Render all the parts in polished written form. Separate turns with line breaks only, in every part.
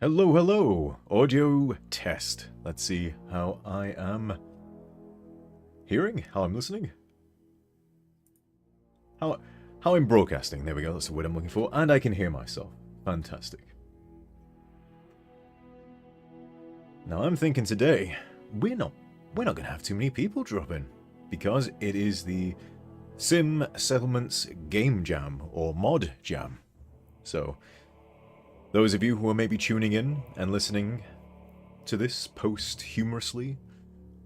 Hello, hello! Audio test. Let's see how I am hearing, how I'm listening. How I'm broadcasting. There we go, that's the word I'm looking for. And I can hear myself. Fantastic. Now I'm thinking today, we're not gonna have too many people drop in. Because it is the Sim Settlements Game Jam, or Mod Jam. So, those of you who are maybe tuning in and listening to this post-humorously,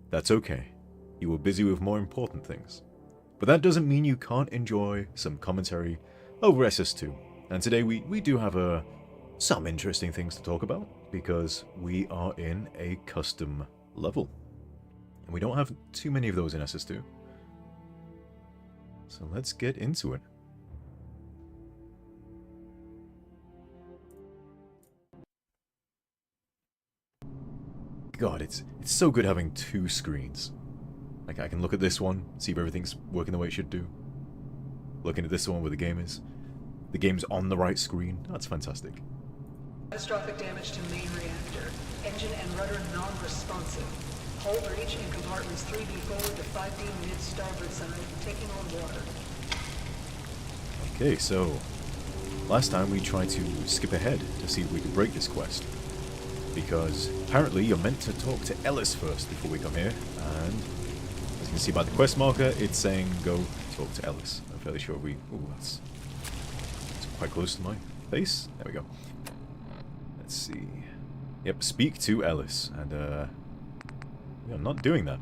that's okay. You were busy with more important things. But that doesn't mean you can't enjoy some commentary over SS2. And today we do have some interesting things to talk about, because we are in a custom level. And we don't have too many of those in SS2. So let's get into it. God, it's so good having two screens. Like, I can look at this one, see if everything's working the way it should do. Looking at this one where the game is. The game's on the right screen. That's fantastic.
Catastrophic damage to main reactor. Engine and rudder non-responsive. Hull breach in compartments 3B forward to 5B mid starboard side, taking on water.
Okay, so last time we tried to skip ahead to see if we could break this quest. Because apparently you're meant to talk to Ellis first before we come here, and as you can see by the quest marker, it's saying go talk to Ellis. I'm fairly sure we... Ooh, that's quite close to my face. There we go. Let's see. Yep, speak to Ellis, and I'm not doing that.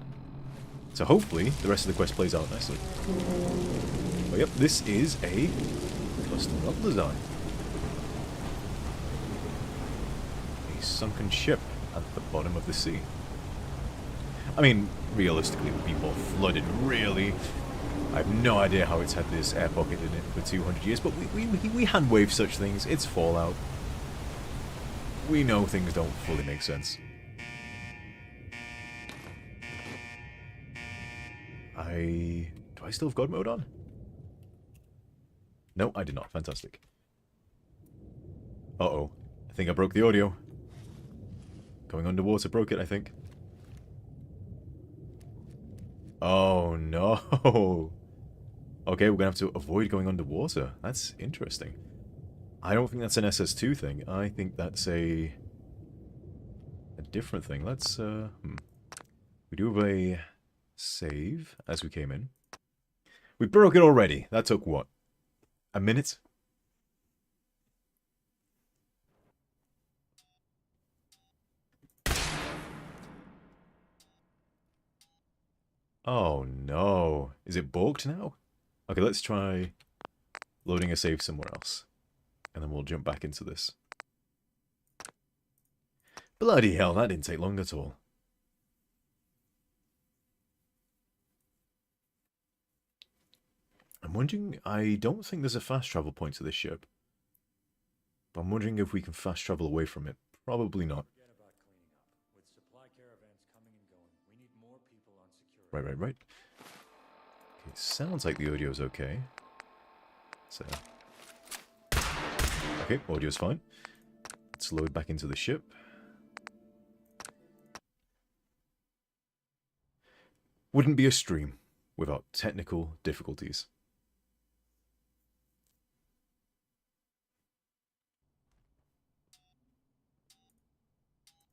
So hopefully the rest of the quest plays out nicely. But yep, this is a custom level design. Sunken ship at the bottom of the sea. I mean, realistically, it would be more flooded, really. I have no idea how it's had this air pocket in it for 200 years, but we hand-wave such things. It's Fallout. We know things don't fully make sense. Do I still have God mode on? No, I did not. Fantastic. Uh-oh. I think I broke the audio. Going underwater broke it, I think. Oh, no. Okay, we're going to have to avoid going underwater. That's interesting. I don't think that's an SS2 thing. I think that's a different thing. Let's, We do have a save as we came in. We broke it already. That took, what? A minute? Oh no. Is it balked now? Okay, let's try loading a save somewhere else. And then we'll jump back into this. Bloody hell, that didn't take long at all. I'm wondering, I don't think there's a fast travel point to this ship. But I'm wondering if we can fast travel away from it. Probably not. Right. Okay, sounds like the audio's okay. So, okay, audio's fine. Let's load back into the ship. Wouldn't be a stream without technical difficulties.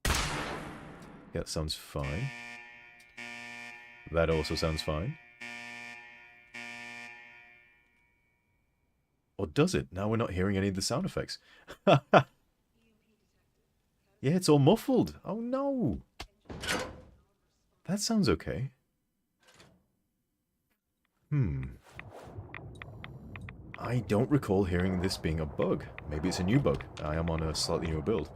Yeah, that sounds fine. That also sounds fine. Or does it? Now we're not hearing any of the sound effects. Yeah, it's all muffled. Oh no. That sounds okay. I don't recall hearing this being a bug. Maybe it's a new bug. I am on a slightly newer build.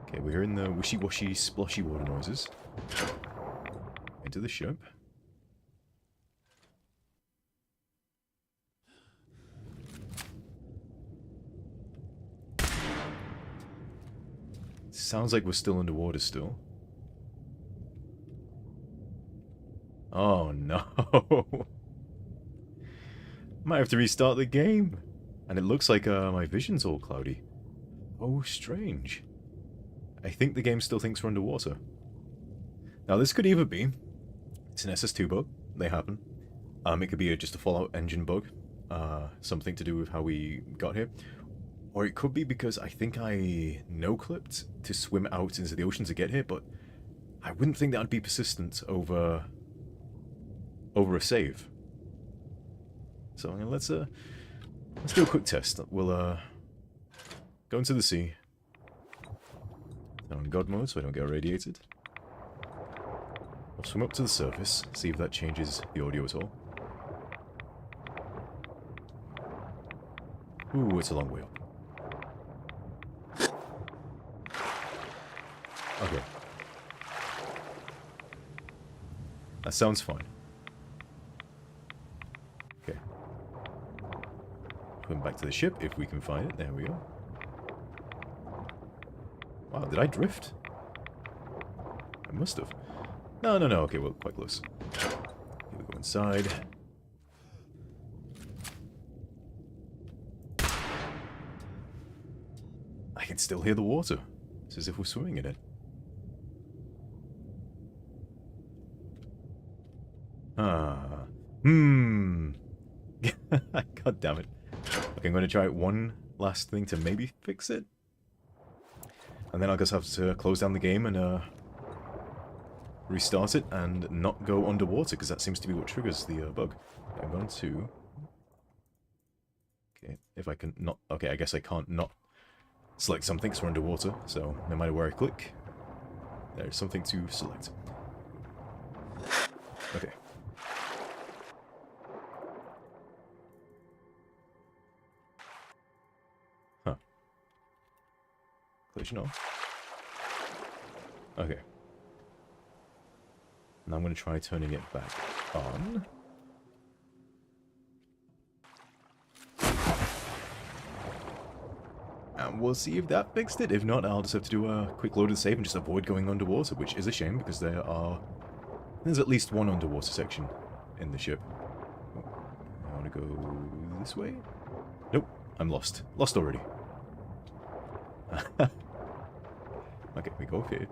Okay, we're in the wishy-washy, splashy water noises. Into the ship. Sounds like we're still underwater still. Oh no. Might have to restart the game. And it looks like my vision's all cloudy. Oh, strange. I think the game still thinks we're underwater. Now, this could either be... It's an SS2 bug. They happen. It could be just a Fallout engine bug. Something to do with how we got here. Or it could be because I think I no-clipped to swim out into the ocean to get here, but I wouldn't think that would be persistent over a save. So let's do a quick test. We'll go into the sea. On God mode so I don't get irradiated. I'll swim up to the surface, see if that changes the audio at all. Ooh, it's a long way up. Okay. That sounds fine. Okay. Going back to the ship if we can find it. There we go. Wow, did I drift? I must have. No. Okay, well, quite close. Here we go inside. I can still hear the water. It's as if we're swimming in it. God damn it. Okay, I'm going to try one last thing to maybe fix it. And then I'll just have to close down the game and restart it and not go underwater, because that seems to be what triggers the bug. I'm going to... Okay, if I can not... Okay, I guess I can't not select something because we're underwater, so no matter where I click, there's something to select. Okay. Huh. Collision off. Okay. Now I'm going to try turning it back on. And we'll see if that fixed it. If not, I'll just have to do a quick load of the save and just avoid going underwater, which is a shame because there's at least one underwater section in the ship. I want to go this way? Nope, I'm lost. Lost already. Okay, we go here.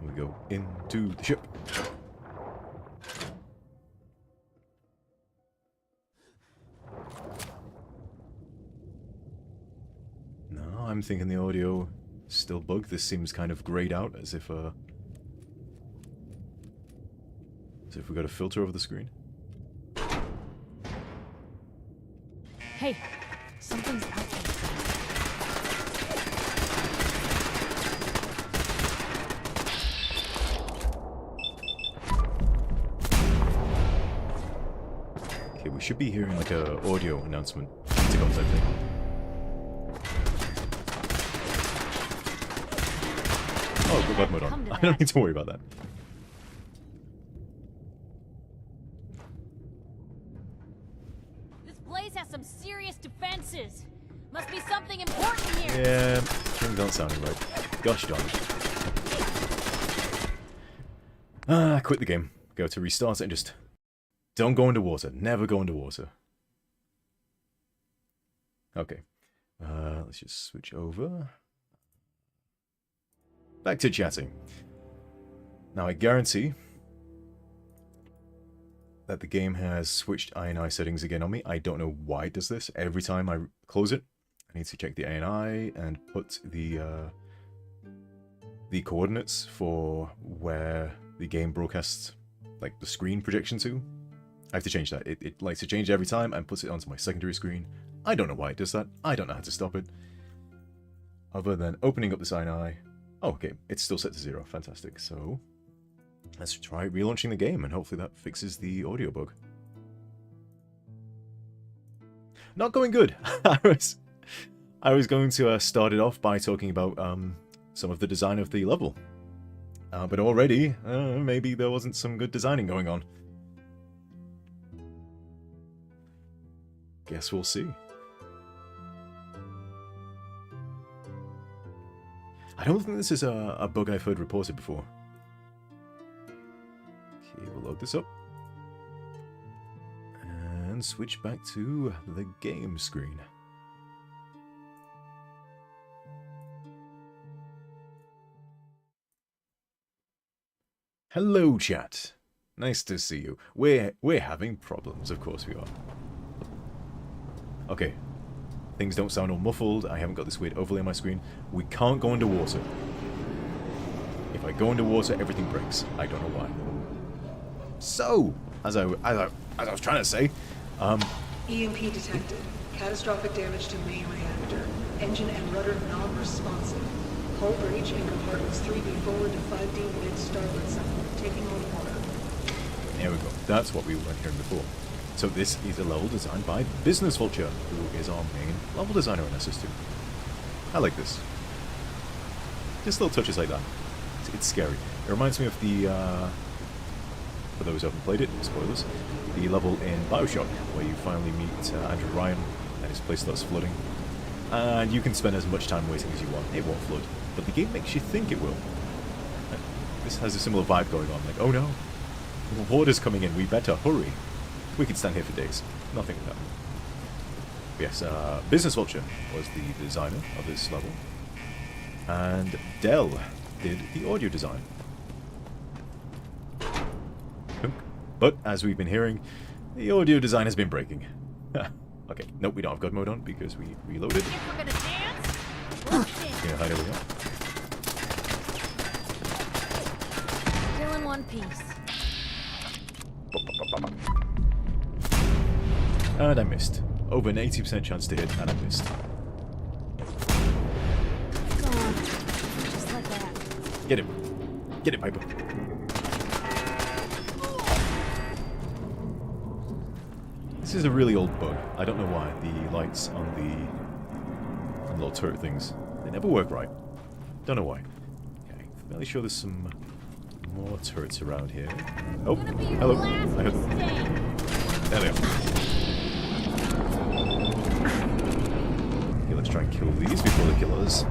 We go into the ship. No, I'm thinking the audio is still bugged. This seems kind of grayed out, as if we got a filter over the screen.
Hey, something's out there.
Okay, we should be hearing like a audio announcement to go type thing. Oh, good God mode on. I don't need to worry about that.
This place has some serious defenses. Must be something important here.
Yeah, things aren't sounding right. Gosh darn it. Quit the game. Go to restart it and just... Don't go underwater. Never go underwater. Okay. Let's just switch over. Back to chatting. Now, I guarantee that the game has switched INI settings again on me. I don't know why it does this. Every time I close it, I need to check the INI and put the coordinates for where the game broadcasts, like the screen projection to. I have to change that. It likes to change every time and puts it onto my secondary screen. I don't know why it does that. I don't know how to stop it. Other than opening up this INI. Oh, okay. It's still set to 0. Fantastic. So, let's try relaunching the game, and hopefully that fixes the audio bug. Not going good. I was going to start it off by talking about some of the design of the level. But already, maybe there wasn't some good designing going on. Guess we'll see. I don't think this is a bug I've heard reported before. Okay, we'll load this up. and switch back to the game screen. Hello, chat. Nice to see you. We're having problems, of course we are. Okay. Things don't sound all muffled. I haven't got this weird overlay on my screen. We can't go underwater. If I go underwater, everything breaks. I don't know why. So, as I was trying to say,
EMP detected. Catastrophic damage to main reactor. Engine and rudder non-responsive. Hull breach in compartments 3B forward to 5D mid starboard side. Taking on water.
There we go. That's what we were hearing before. So this is a level designed by Business Vulture, who is our main level designer in SS2. I like this. Just little touches like that. It's scary. It reminds me of the, for those who haven't played it, spoilers, the level in Bioshock, where you finally meet Andrew Ryan, and his place starts flooding. And you can spend as much time waiting as you want. It won't flood. But the game makes you think it will. This has a similar vibe going on. Like, oh no, the water's coming in, we better hurry. We could stand here for days. Nothing would happen. Yes, Business Vulture was the designer of this level. And Dell did the audio design. But, as we've been hearing, the audio design has been breaking. Okay, nope, we don't have God mode on because we reloaded.
If we're gonna dance, let's dance.
Yeah, hide over here.
Still in one piece.
And I missed. Over an 80% chance to hit, and I missed.
Go on. Just like that.
Get him. Get it, Piper. This is a really old bug. I don't know why. The lights on the little turret things, they never work right. Don't know why. Okay, fairly sure there's some more turrets around here. Oh, hello. I heard them. There they are. Okay, let's try and kill these before they kill us.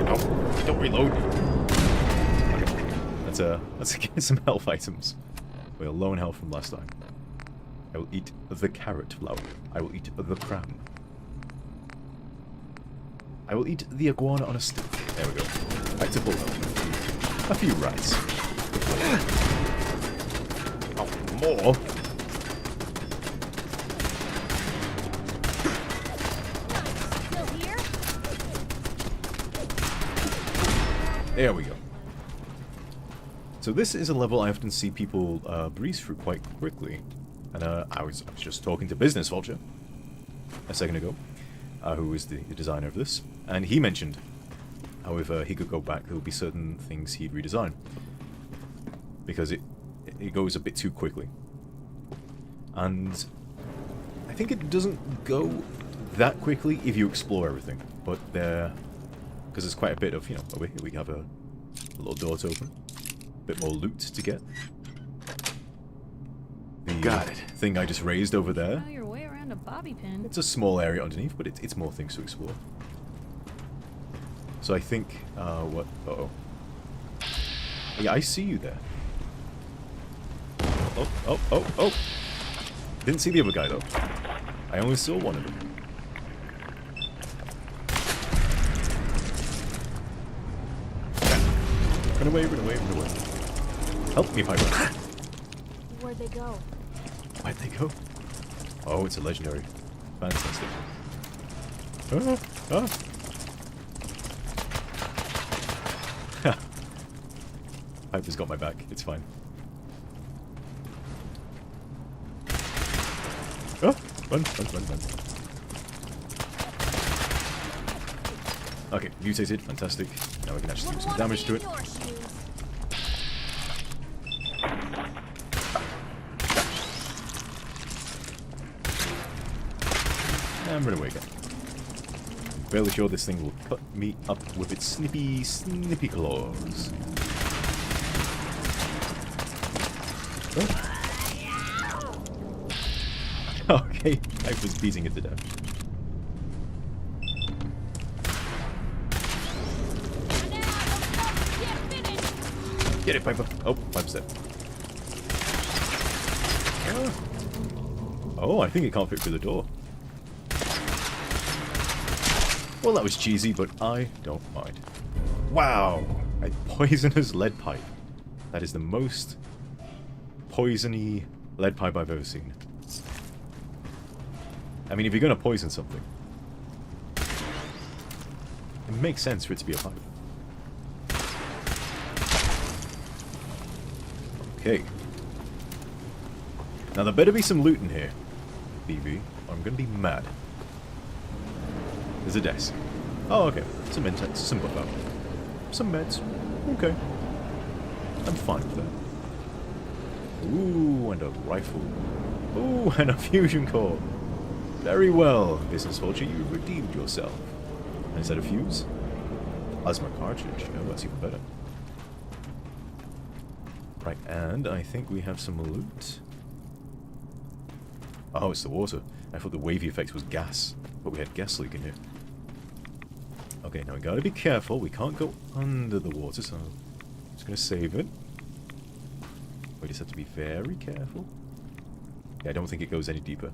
Oh, don't reload. Okay, let's get some health items. We are low in health from last time. I will eat the carrot flower. I will eat the cram. I will eat the iguana on a stick. There we go. Back to full health. A few rats. Oh, more.
Still here?
There we go. So this is a level I often see people breeze through quite quickly. And I was just talking to Business Vulture a second ago, who is the designer of this. And he mentioned, however, he could go back, there would be certain things he'd redesign. Because it goes a bit too quickly. And I think it doesn't go that quickly if you explore everything. But there, because there's quite a bit of, you know, over here we have a little door to open. A bit more loot to get. The
Got it.
thing I just raised over there.
Know your way around a bobby pin.
It's a small area underneath, but it's more things to explore. So I think, what? Uh-oh. Yeah, I see you there. Oh. Didn't see the other guy, though. I only saw one of them. Run away, run away, run away. Help me, Piper.
Where'd they go?
Where'd they go? Oh, it's a legendary. Fantastic. Piper's got my back. It's fine. Oh, run. Okay, mutated. Fantastic. Now we can actually do some damage to it. And run away again. I'm fairly sure this thing will cut me up with its snippy claws. Oh. Okay, I was beating it to death. Get it, Piper. Oh, Piper's dead. Oh, I think it can't fit through the door. Well, that was cheesy, but I don't mind. Wow! A poisonous lead pipe. That is the most poisony lead pipe I've ever seen. I mean, if you're going to poison something, it makes sense for it to be a pipe. Okay. Now there better be some loot in here, BB, or I'm going to be mad. There's a desk. Oh, okay. Some index, some buffer. Some meds. Okay. I'm fine with that. Ooh, and a rifle. Ooh, and a fusion core. Very well, Business Vulture, you redeemed yourself. And is that a fuse? Plasma cartridge. Oh, that's even better. Right, and I think we have some loot. Oh, it's the water. I thought the wavy effect was gas, but we had gas leak in here. Okay, now we gotta be careful. We can't go under the water, so I'm just gonna save it. We just have to be very careful. Yeah, I don't think it goes any deeper.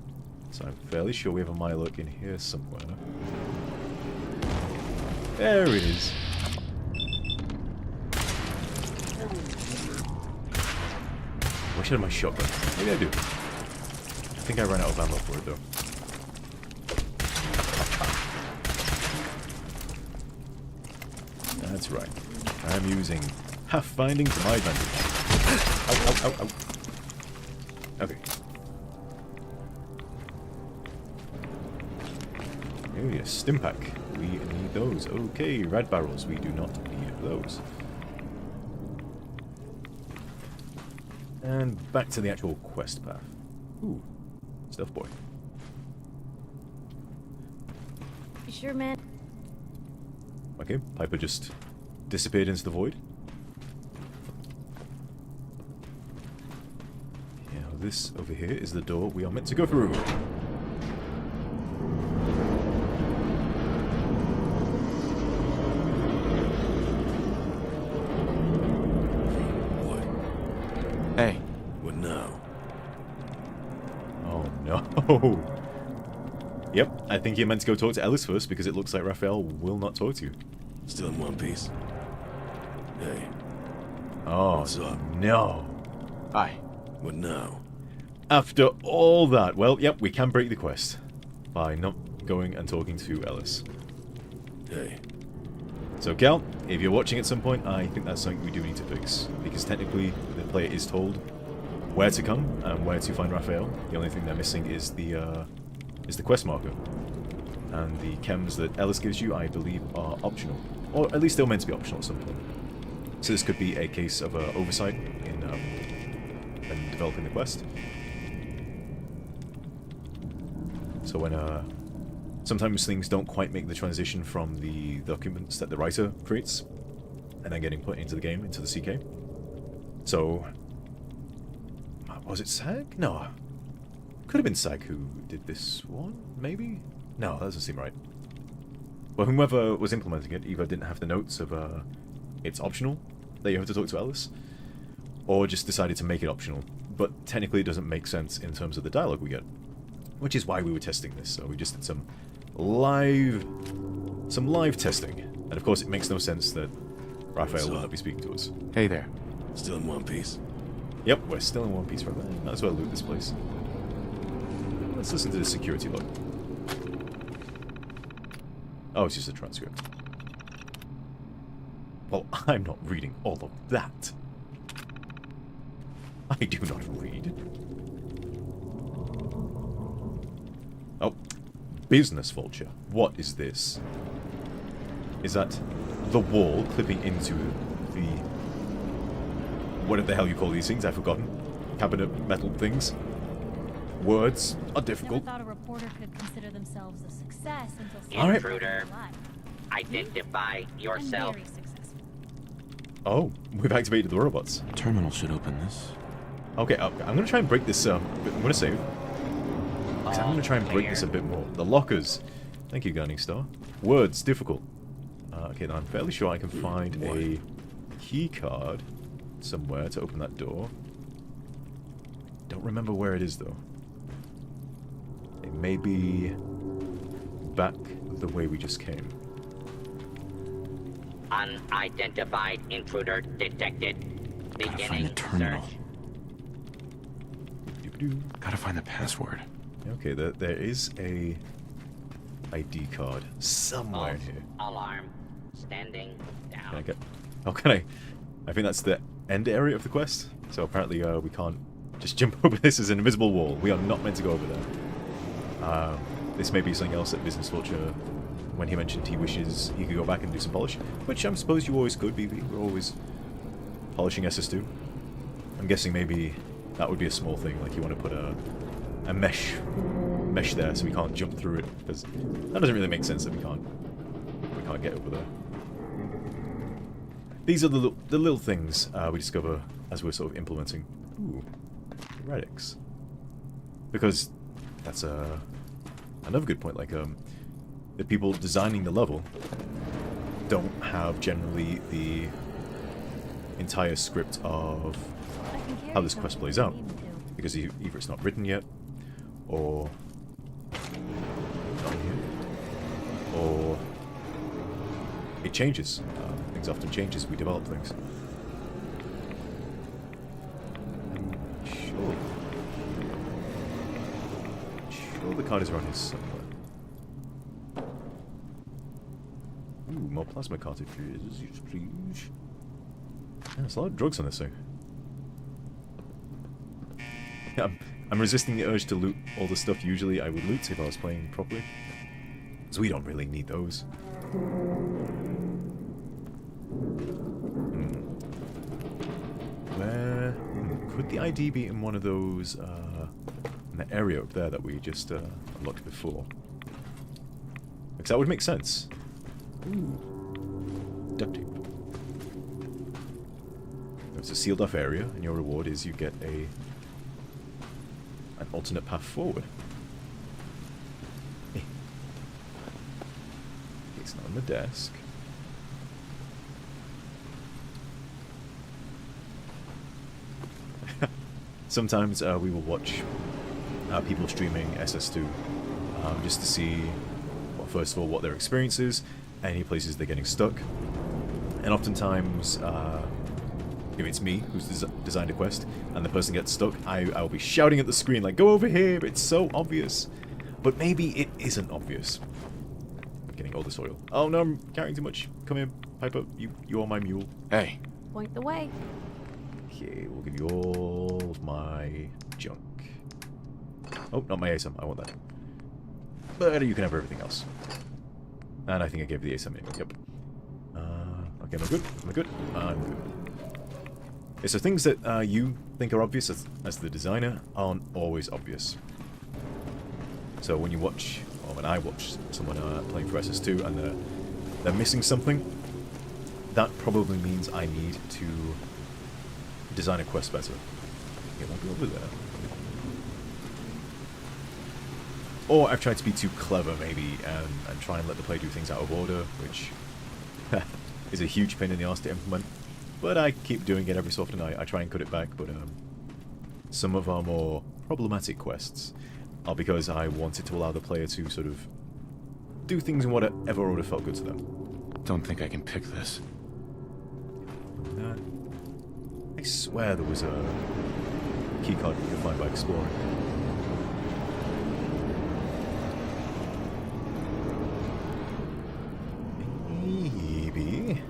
So I'm fairly sure we have a Mylock in here somewhere. There it is. Wish I had my shotgun. Maybe I do. I think I ran out of ammo for it though. That's right. I'm using half-binding to my advantage. Ow, ow, ow, ow. Okay. Oh yes, stim pack. We need those. Okay, red barrels. We do not need those. And back to the actual quest path. Ooh, stealth boy.
You sure, man?
Okay, Piper just disappeared into the void. Yeah, this over here is the door we are meant to go through.
Hey.
What now?
Oh no. Yep, I think you're meant to go talk to Ellis first because it looks like Raphael will not talk to you.
Still in one piece? Hey,
Oh,
what's up?
no.
Hi.
What now?
After all that, well, yep, we can break the quest by not going and talking to Ellis.
Hey,
So, Cal, if you're watching at some point, I think that's something we do need to fix. Because technically, the player is told where to come and where to find Raphael. The only thing they're missing is the quest marker. And the chems that Ellis gives you, I believe, are optional. Or at least they're meant to be optional at some point. So this could be a case of oversight in developing the quest. So when sometimes things don't quite make the transition from the documents that the writer creates and then getting put into the game, into the CK. So, was it Sag? No. Could have been Sag who did this one, maybe? No, that doesn't seem right. Well, whoever was implementing it either didn't have the notes of it's optional that you have to talk to Ellis, or just decided to make it optional. But technically it doesn't make sense in terms of the dialogue we get. Which is why we were testing this, so we just did some live testing. And of course it makes no sense that Raphael will not be speaking to us.
Hey there.
still in one piece?
Yep, we're still in one piece right now. Might as well loot this place. Let's listen to the security log. Oh, it's just a transcript. Well, I'm not reading all of that. I do not read. Oh, business vulture. What is this? Is that the wall clipping into the... whatever the hell you call these things? I've forgotten. Cabinet metal things. Words are difficult.
Never thought a reporter could consider themselves a success until
All right.
Intruder, identify yourself.
Very successful.
Oh, we've activated the robots.
Terminal should open this.
Okay, I'm gonna try and break this. I'm gonna save. 'Cause I'm gonna try and break this a bit more. The lockers. Thank you, Gunning Star. Words difficult. Okay, now I'm fairly sure I can find a key card somewhere to open that door. Don't remember where it is, though. It may be back the way we just came.
Unidentified intruder detected.
Gotta find the
Beginning
terminal.
search.
Doo-doo.
Gotta find the password.
Okay, there is a ID card somewhere in
False
here.
alarm. Standing
Can I
down.
get... Oh, can I? I think that's the end area of the quest. So apparently we can't just jump over this as an invisible wall. We are not meant to go over there. This may be something else that Business Vulture, when he mentioned he wishes he could go back and do some polish, which I suppose you always could, BB. We're always polishing SS2. I'm guessing maybe that would be a small thing, like you want to put a mesh there so we can't jump through it, because that doesn't really make sense that we can't get over there. These are the little things we discover as we're sort of implementing. Ooh, relics. Because that's another good point. Like the people designing the level don't have generally the entire script of how this quest plays out, because either it's not written yet, or not here, or it changes. Things often change as we develop things. Sure the card is around here somewhere. Ooh, more plasma cartridges, please. Yeah, there's a lot of drugs on this thing. Yeah, I'm resisting the urge to loot all the stuff usually I would loot if I was playing properly. Because we don't really need those. Where... could the ID be in one of those, in that area up there that we just unlocked before? Because that would make sense. Ooh. Duct tape. It's a sealed off area, and your reward is you get an alternate path forward. It's not on the desk. Sometimes we will watch people streaming SS2 just to see, well, first of all, what their experience is, any places they're getting stuck. And oftentimes, if it's me who's designed a quest and the person gets stuck, I'll be shouting at the screen like, "Go over here, it's so obvious." But maybe it isn't obvious. I'm getting all this oil. Oh no, I'm carrying too much. Come here, Piper, you are my mule.
Hey,
Point the way.
Okay, we'll give you all of my junk. Oh, not my ASM, I want that. But you can have everything else. And I think I gave the ASM anyway, yep. Okay, am I good? Am I good? I'm good. Okay, so things that you think are obvious as the designer aren't always obvious. So when you watch, or when I watch someone playing for SS2 and they're missing something, that probably means I need to design a quest better. It won't be over there. Or I've tried to be too clever, maybe, and try and let the player do things out of order, which is a huge pain in the arse to implement. But I keep doing it every so often. I try and cut it back, but some of our more problematic quests are because I wanted to allow the player to sort of do things in whatever order felt good to them.
don't think I can pick this.
I swear there was a keycard you could find by exploring. Maybe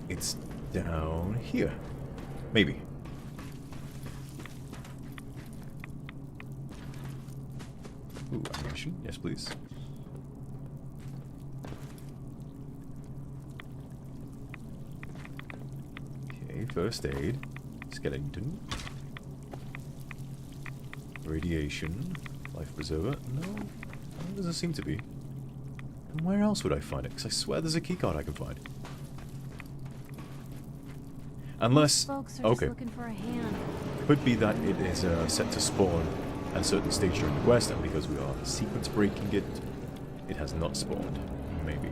it's down here. Maybe. Ooh, ammunition. Yes, please. Okay, first aid. Skeleton. Radiation. Life preserver. No, that doesn't seem to be. And where else would I find it? Because I swear there's a keycard I can find. Unless...
Folks are
okay.
just looking for a hand.
Could be that it is set to spawn at a certain stage during the quest, and because we are sequence breaking it, it has not spawned. Maybe.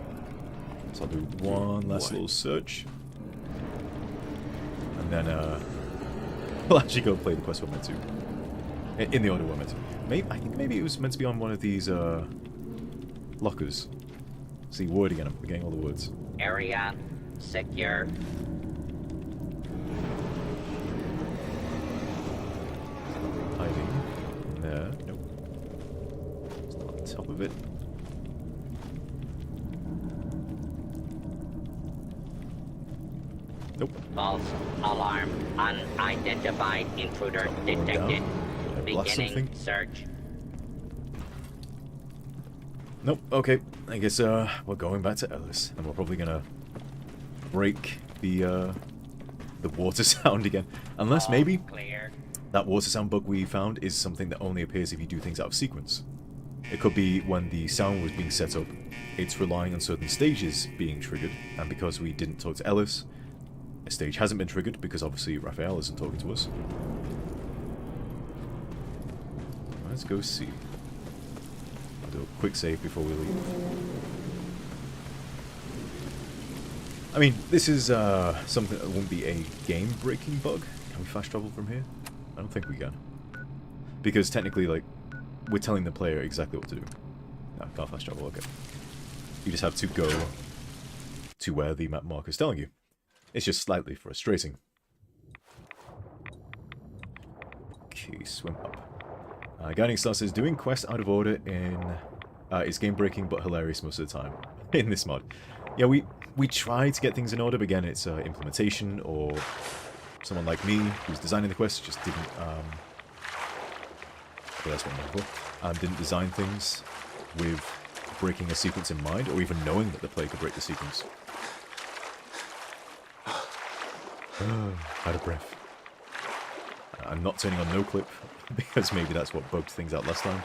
So I'll do one last little search. And then, we'll actually go play the quest we're meant to. In the order we're meant to. I think maybe it was meant to be on one of these lockers. See, word again. I'm forgetting all the words.
Area secure.
Hiding. There. Nope. It's not on top of it. Nope.
False alarm. Unidentified intruder detected.
Blast
Beginning
something.
search.
Nope. Okay. I guess we're going back to Ellis, and we're probably gonna break the water sound again, unless maybe
Clear.
that water sound bug we found is something that only appears if you do things out of sequence. It could be when the sound was being set up, it's relying on certain stages being triggered, and because we didn't talk to Ellis, a stage hasn't been triggered because obviously Raphael isn't talking to us. Let's go see. I'll do a quick save before we leave. I mean, this is something that won't be a game-breaking bug. Can we fast travel from here? I don't think we can. Because technically, like, we're telling the player exactly what to do. No, can't fast travel, okay. You just have to go to where the map marker is telling you. It's just slightly frustrating. Okay, swim up. Guiding Star says, doing quests out of order is game-breaking but hilarious most of the time in this mod. Yeah, we try to get things in order, but again, it's implementation, or someone like me who's designing the quest just didn't, okay, that's what I'm looking for, didn't design things with breaking a sequence in mind, or even knowing that the player could break the sequence. Out of breath. I'm not turning on no clip, because maybe that's what bugged things out last time.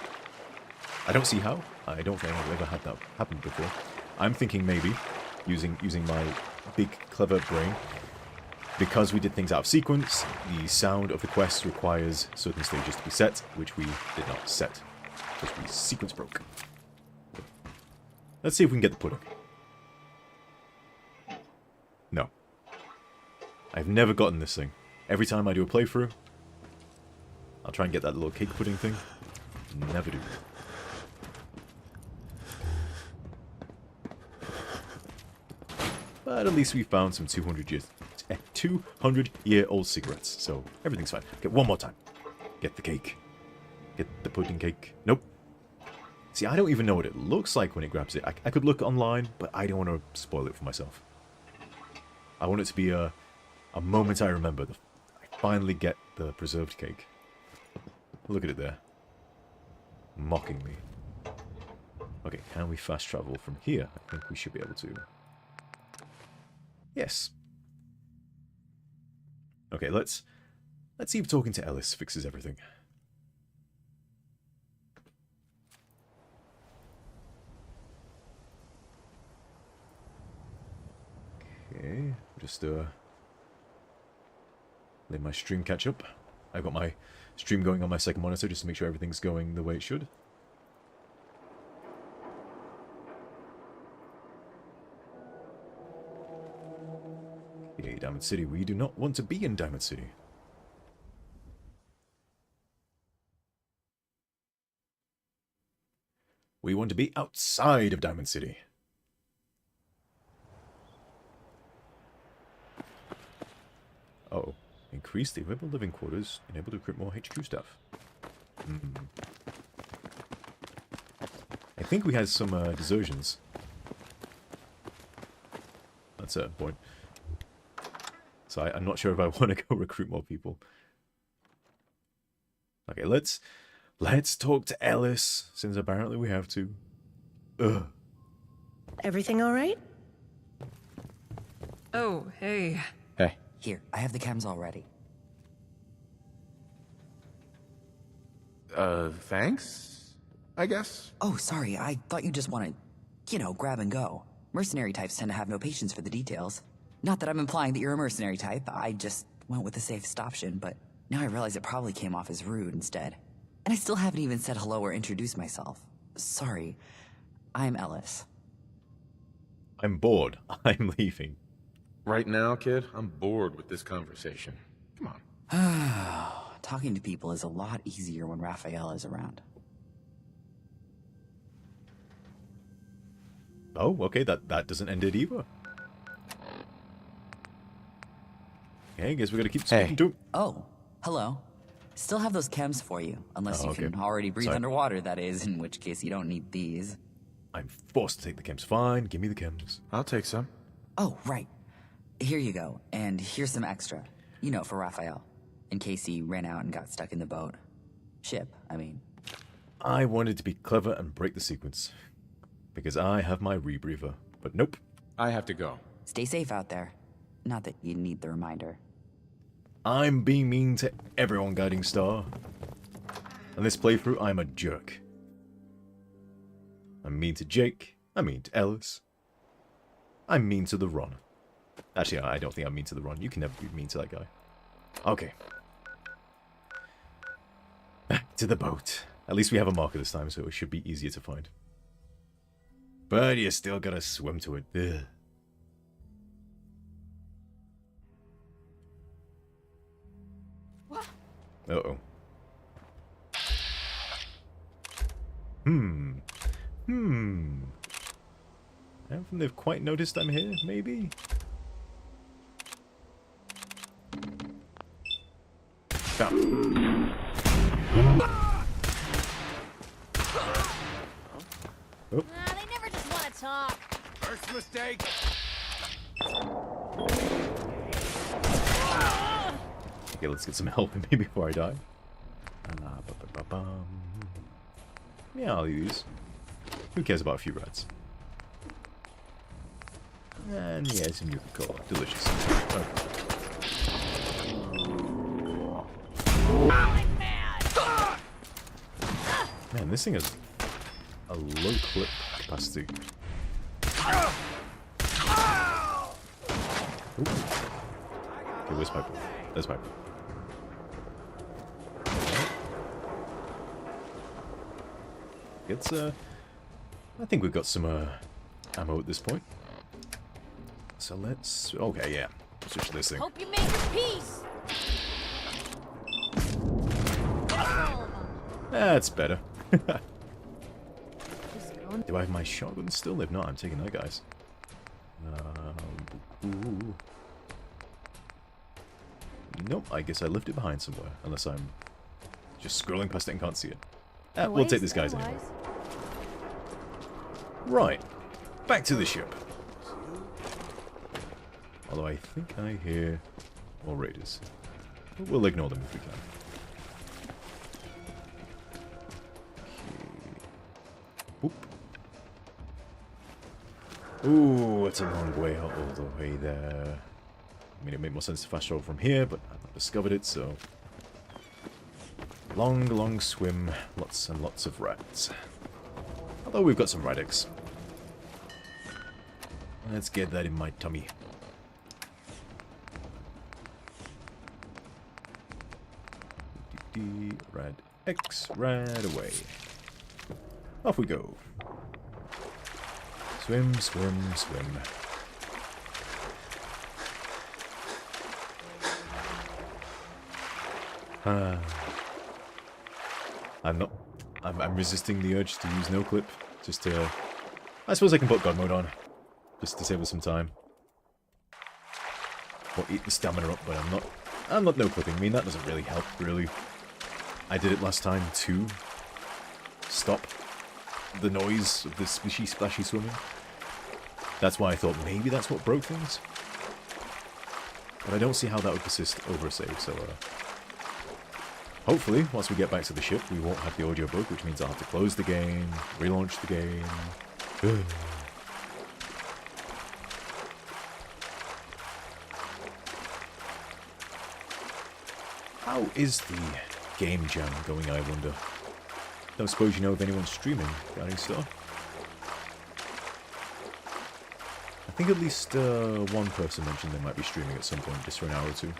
I don't see how. I don't think I've ever had that happen before. I'm thinking maybe, using my big clever brain, because we did things out of sequence, the sound of the quest requires certain stages to be set, which we did not set, because we sequence broke. Let's see if we can get the pudding. No. I've never gotten this thing. Every time I do a playthrough, I'll try and get that little cake pudding thing. Never do. But at least we found some 200-year-old cigarettes, so everything's fine. Okay, one more time. Get the cake. Get the pudding cake. Nope. See, I don't even know what it looks like when it grabs it. I could look online, but I don't want to spoil it for myself. I want it to be a moment I remember. I finally get the preserved cake. Look at it there. Mocking me. Okay, can we fast travel from here? I think we should be able to. Yes. Okay, let's see if talking to Ellis fixes everything. Okay, just let my stream catch up. I've got my stream going on my second monitor just to make sure everything's going the way it should. Okay, Diamond City. We do not want to be in Diamond City. We want to be outside of Diamond City. Uh-oh. Increase the available living quarters, enable to recruit more HQ staff. I think we had some desertions. At a certain point. So I'm not sure if I want to go recruit more people. Okay, let's talk to Ellis, since apparently we have to. Ugh.
Everything all right?
Oh, hey.
Hey.
Here, I have the chems all ready.
Thanks? I guess?
Oh, sorry, I thought you just wanted, grab and go. Mercenary types tend to have no patience for the details. Not that I'm implying that you're a mercenary type, I just went with the safest option, but now I realize it probably came off as rude instead. And I still haven't even said hello or introduced myself. Sorry, I'm Ellis.
I'm bored. I'm leaving.
Right now, kid, I'm bored with this conversation. Come on.
Talking to people is a lot easier when Raphael is around.
Oh, okay, that doesn't end it either. Okay, guess we gotta keep speaking to him.
Oh, hello. Still have those chems for you, unless
Oh,
you
okay.
can already breathe
Sorry.
underwater, that is, in which case you don't need these.
I'm forced to take the chems. Fine, give me the chems.
I'll take some.
Oh, right. Here you go, and here's some extra. You know, for Raphael. In case he ran out and got stuck in the boat. Ship, I mean.
I wanted to be clever and break the sequence. Because I have my rebreather. But nope.
I have to go.
Stay safe out there. Not that you need the reminder.
I'm being mean to everyone, Guiding Star. On this playthrough, I'm a jerk. I'm mean to Jake. I'm mean to Ellis. I'm mean to the Ron. Actually, I don't think I'm mean to the Ron. You can never be mean to that guy. Okay. Back to the boat. At least we have a marker this time, so it should be easier to find. But you still gotta swim to it. Ugh. Uh-oh. I don't think they've quite noticed I'm here, maybe? Found. Oh.
They never just want to talk.
First mistake.
Okay, let's get some help maybe before I die. Yeah, I'll use. Who cares about a few rats? And yeah, some Nuka-Cola. Delicious. Okay. Man, this thing has a low clip capacity. Oop. Okay, where's my boat? There's my boat. It's, I think we've got some, ammo at this point. So let's... Okay, yeah. Switch to this thing.
Hope you make your peace.
That's better.
Just going
Do I have my shotgun still? If not, I'm taking that, guys. Ooh. Nope, I guess I left it behind somewhere. Unless I'm just scrolling past it and can't see it. We'll take this guy's anyway. Right. Back to the ship. Although I think I hear more raiders. But we'll ignore them if we can. Okay. Oop. Ooh, it's a long way all the way there. I mean, it made more sense to fast travel from here, but I've not discovered it, so... Long, long swim, lots and lots of rats. Although we've got some radix. Let's get that in my tummy. Rad X, rad away. Off we go. Swim, swim, swim. I'm resisting the urge to use no clip. Just to... I suppose I can put God mode on. Just to save us some time. Or eat the stamina up, but I'm not no clipping. I mean, that doesn't really help, really. I did it last time to stop the noise of the splashy swimming. That's why I thought maybe that's what broke things. But I don't see how that would persist over a save, so hopefully, once we get back to the ship, we won't have the audiobook, which means I'll have to close the game, relaunch the game. How is the game jam going, I wonder? Don't suppose you know if anyone's streaming, Guiding Star? I think at least one person mentioned they might be streaming at some point, just for an hour or two.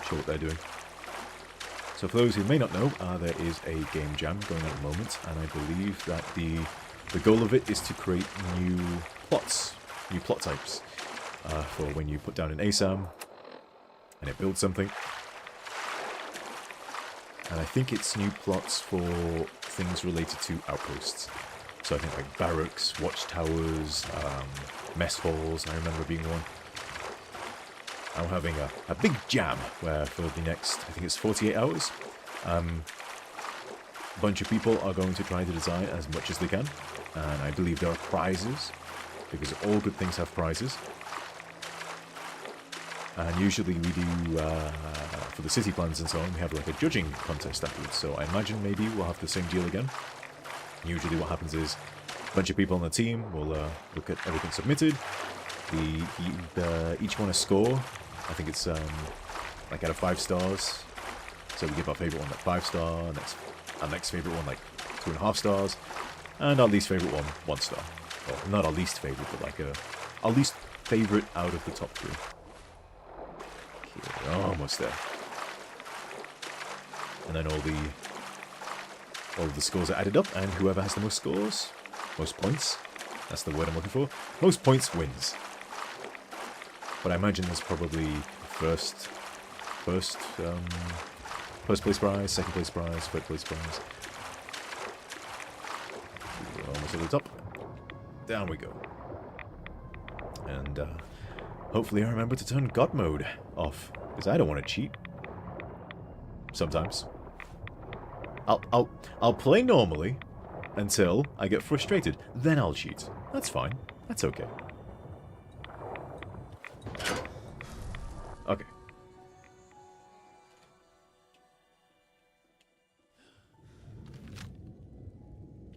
Sure what they're doing. So for those who may not know, there is a game jam going on at the moment, and I believe that the goal of it is to create new plots, new plot types, for when you put down an ASAM, and it builds something. And I think it's new plots for things related to outposts. So I think like barracks, watchtowers, mess halls, I remember being one. I'm having a big jam where for the next, I think it's 48 hours, a bunch of people are going to try to design as much as they can. And I believe there are prizes, because all good things have prizes. And usually we do, for the city plans and so on, we have like a judging contest afterwards. So I imagine maybe we'll have the same deal again. Usually what happens is a bunch of people on the team will look at everything submitted. Each one a score. I think it's like out of 5 stars. So we give our favourite one like 5 star, our next favourite one like 2.5 stars, and our least favourite one 1 star. Well, not our least favourite, but like our least favourite out of the top 3. Okay, almost there. And then all of the scores are added up, and whoever has the most scores, most points, that's the word I'm looking for, most points wins. But I imagine there's probably first place prize, second place prize, third place prize. We're almost at the top. Down we go. And hopefully I remember to turn God mode off, because I don't want to cheat. Sometimes. I'll play normally until I get frustrated. Then I'll cheat. That's fine. That's okay. Okay.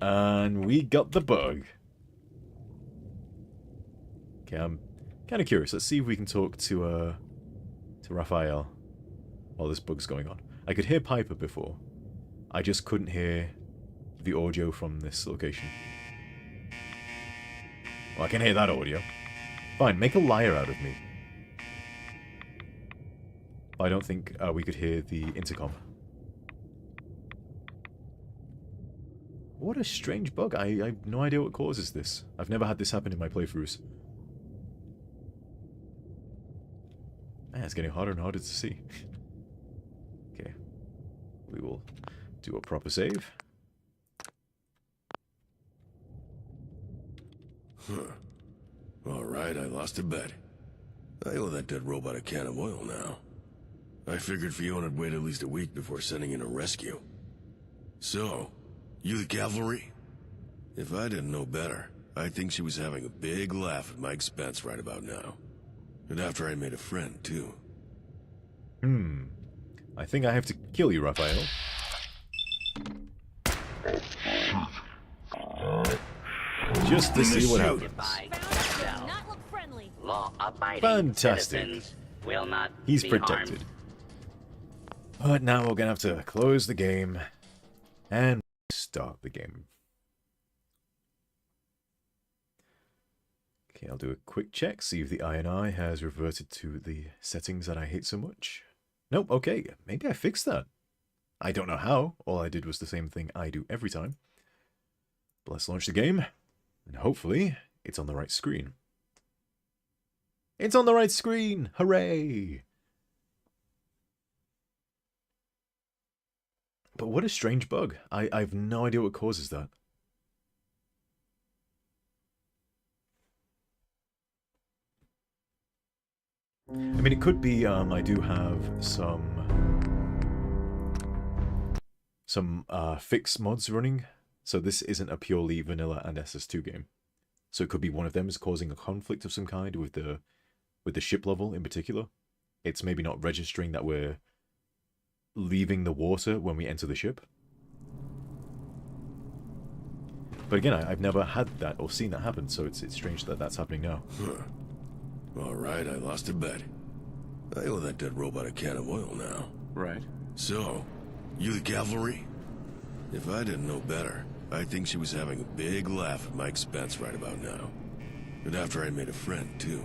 And we got the bug. Okay, I'm kind of curious. Let's see if we can talk to Raphael while this bug's going on. I could hear Piper before. I just couldn't hear the audio from this location. Well, I can hear that audio. Fine, make a liar out of me. I don't think we could hear the intercom. What a strange bug. I have no idea what causes this. I've never had this happen in my playthroughs. Man, it's getting harder and harder to see. Okay. We will do a proper save.
Huh. Alright, I lost a bet. I owe that dead robot a can of oil now. I figured Fiona'd wait at least a week before sending in a rescue. So, you the cavalry? If I didn't know better, I think she was having a big laugh at my expense right about now. And after I made a friend, too.
I think I have to kill you, Raphael. Just to see what happens.
Not look friendly.
Law-abiding
Fantastic.
citizens will not
He's
be
protected.
harmed.
But now we're gonna have to close the game and start the game. Okay, I'll do a quick check, see if the INI has reverted to the settings that I hate so much. Nope, okay, maybe I fixed that. I don't know how, all I did was the same thing I do every time. But let's launch the game, and hopefully it's on the right screen. It's on the right screen! Hooray! But what a strange bug. I have no idea what causes that. I mean, it could be, I do have some fix mods running, so this isn't a purely vanilla and SS2 game. So it could be one of them is causing a conflict of some kind with the ship level in particular. It's maybe not registering that we're leaving the water when we enter the ship. But again, I've never had that or seen that happen, so it's strange that that's happening now.
Alright, I lost a bet. I owe that dead robot a can of oil now.
Right.
So, you the cavalry? If I didn't know better, I think she was having a big laugh at my expense right about now. And after I made a friend, too.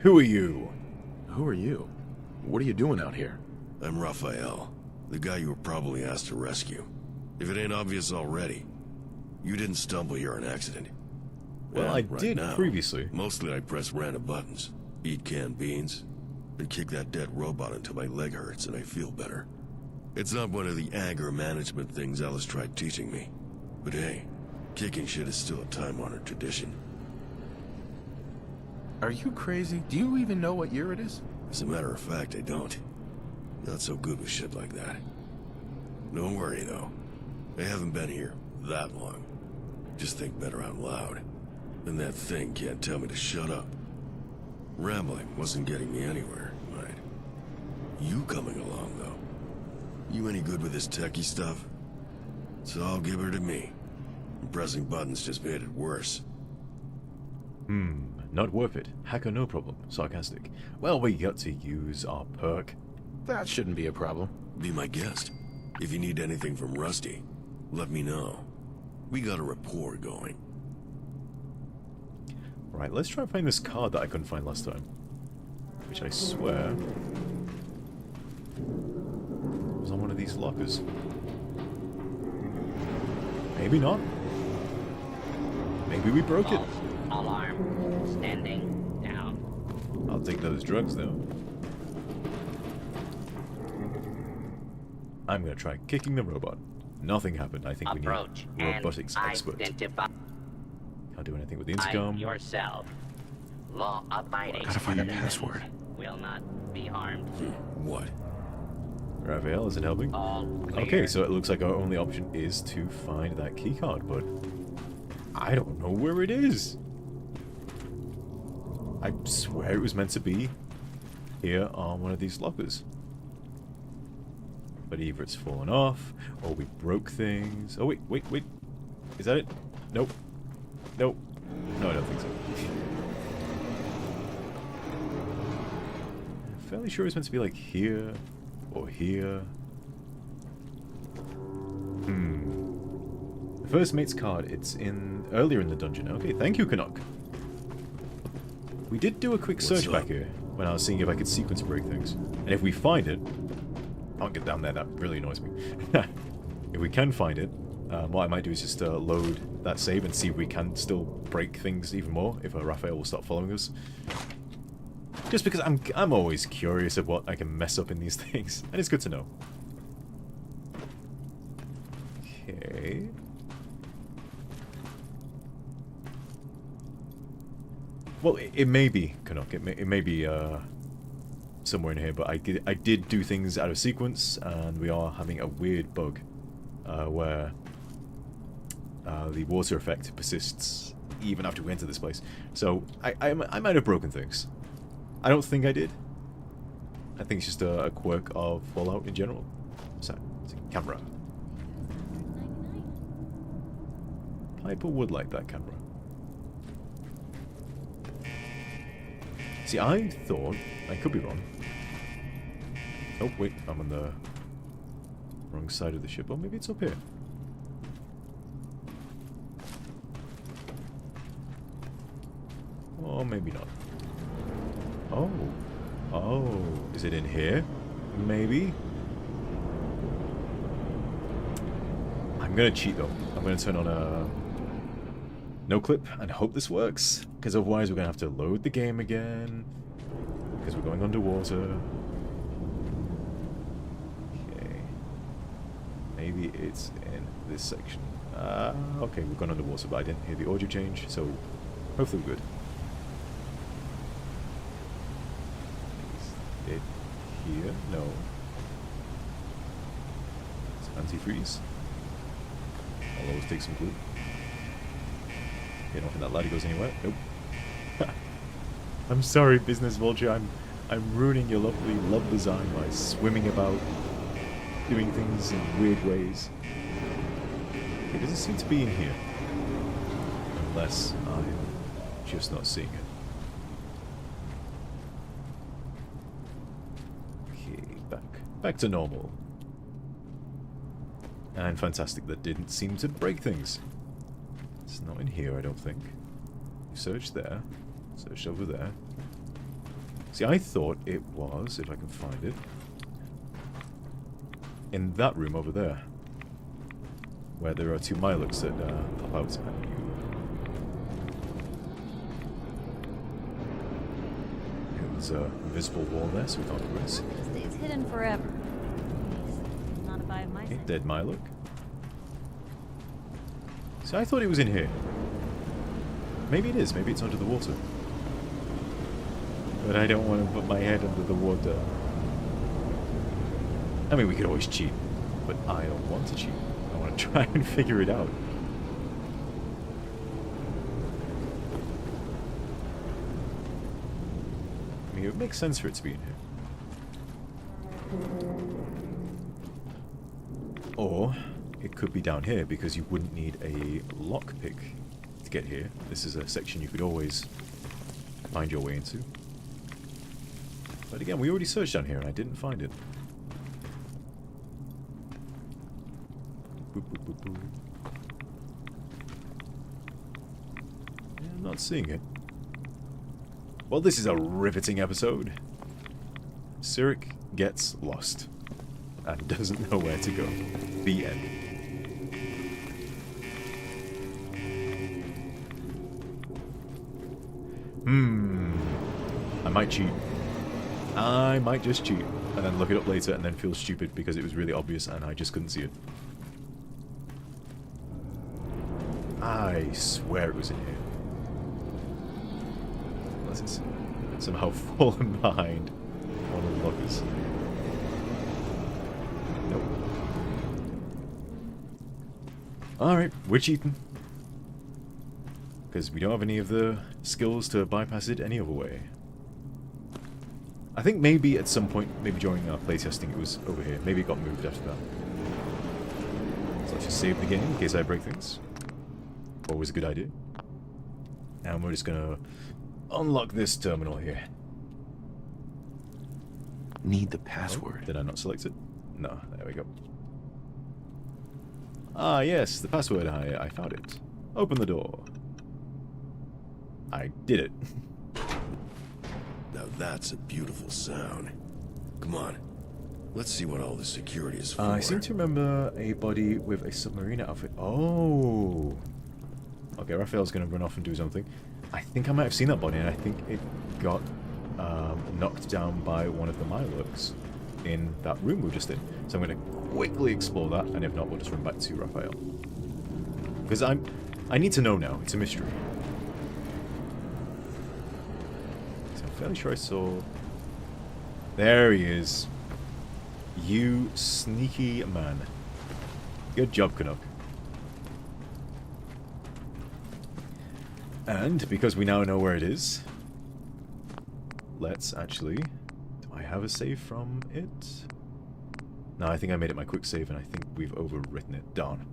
Who are you?
Who are you? What are you doing out here?
I'm Raphael, the guy you were probably asked to rescue. If it ain't obvious already, you didn't stumble here on accident.
Well,
And
I
right
did
now,
previously.
Mostly I press random buttons, eat canned beans, and kick that dead robot until my leg hurts and I feel better. It's not one of the anger management things Alice tried teaching me. But hey, kicking shit is still a time-honored tradition.
Are you crazy? Do you even know what year it is?
As a matter of fact, I don't. Not so good with shit like that. Don't worry, though. I haven't been here that long. Just think better out loud. And that thing can't tell me to shut up. Rambling wasn't getting me anywhere, right? You coming along, though. You any good with this techie stuff? So I'll give her to me. And pressing buttons just made it worse.
Not worth it. Hacker no problem. Sarcastic. Well, we got to use our perk.
That shouldn't be a problem.
Be my guest. If you need anything from Rusty, let me know. We got a rapport going.
Right, let's try and find this card that I couldn't find last time. Which I swear was on one of these lockers. Maybe not. Maybe we broke it.
False alarm. Standing down.
I'll take those drugs, though. I'm gonna try kicking the robot. Nothing happened. I think
Approach
we need a
and
robotics expert.
identify
Can't do anything with the intercom.
yourself. Law-abiding
Gotta find a
citizens
password.
will not be harmed.
What?
Raphael isn't helping.
All clear.
Okay, so it looks like our only option is to find that key card, but I don't know where it is. I swear it was meant to be here on one of these lockers. But either it's fallen off, or we broke things. Oh, wait. Is that it? Nope. Nope. No, I don't think so. I'm fairly sure it's meant to be like here, or here. The first mate's card, it's in earlier in the dungeon. Okay, thank you, Canuck. We did do a quick search back here when I was seeing if I could sequence break things. And if we find it, I can't get down there, that really annoys me. If we can find it, what I might do is just load that save and see if we can still break things even more, if Raphael will stop following us. Just because I'm always curious of what I can mess up in these things, and it's good to know. Okay. Well, it may be, Canuck, it may be somewhere in here, but I did do things out of sequence, and we are having a weird bug where the water effect persists even after we enter this place. So I might have broken things. I don't think I did. I think it's just a quirk of Fallout in general. What's that? It's a camera. Piper would like that camera. See, I thought... I could be wrong. Oh, wait. I'm on the wrong side of the ship. Oh, maybe it's up here. Or maybe not. Oh. Oh. Is it in here? Maybe? I'm gonna cheat, though. I'm gonna turn on a... no clip and hope this works, because otherwise we're going to have to load the game again, because we're going underwater. Okay. Maybe it's in this section. Okay, we've gone underwater, but I didn't hear the audio change, so hopefully we're good. Is it here? No. It's antifreeze. I'll always take some glue. I don't think that ladder goes anywhere. Nope. I'm sorry, Business Vulture. I'm ruining your lovely love design by swimming about, doing things in weird ways. It doesn't seem to be in here. Unless I'm just not seeing it. Okay, back to normal. And fantastic, that didn't seem to break things. It's not in here, I don't think. You searched there. Searched over there. See, I thought it was, if I can find it, in that room over there. Where there are two Miloks that pop out at you. There's a invisible wall there, so we can't do this.
Stays hidden forever.
Dead Milo. So I thought it was in here. Maybe it is. Maybe it's under the water. But I don't want to put my head under the water. I mean, we could always cheat. But I don't want to cheat. I want to try and figure it out. I mean, it would make sense for it to be in here. Or it could be down here because you wouldn't need a lockpick to get here. This is a section you could always find your way into. But again, we already searched down here and I didn't find it. Boop, boop, boop, boop. Yeah, I'm not seeing it. Well, this is a riveting episode. Cyric gets lost and doesn't know where to go. The end. I might cheat. I might just cheat and then look it up later and then feel stupid because it was really obvious and I just couldn't see it. I swear it was in here. Unless it's somehow fallen behind one of the lockers. Nope. Alright, we're cheating. Because we don't have any of the skills to bypass it any other way. I think maybe at some point, maybe during our playtesting, it was over here. Maybe it got moved after that. So let's just save the game in case I break things. Always a good idea. And we're just gonna unlock this terminal here.
Need the password.
Oh, did I not select it? No, there we go. Ah, yes, the password. I found it. Open the door. I did it.
Now that's a beautiful sound. Come on. Let's see what all this security is for.
I seem to remember a body with a submarine outfit. Oh. Okay, Raphael's going to run off and do something. I think I might have seen that body, and I think it got knocked down by one of the Mirelurks in that room we were just in. So I'm going to quickly explore that, and if not, we'll just run back to Raphael. Because I need to know now. It's a mystery. So I'm fairly sure I saw... There he is. You sneaky man. Good job, Canuck. And because we now know where it is, let's actually... Do I have a save from it? No, I think I made it my quick save and I think we've overwritten it. Darn.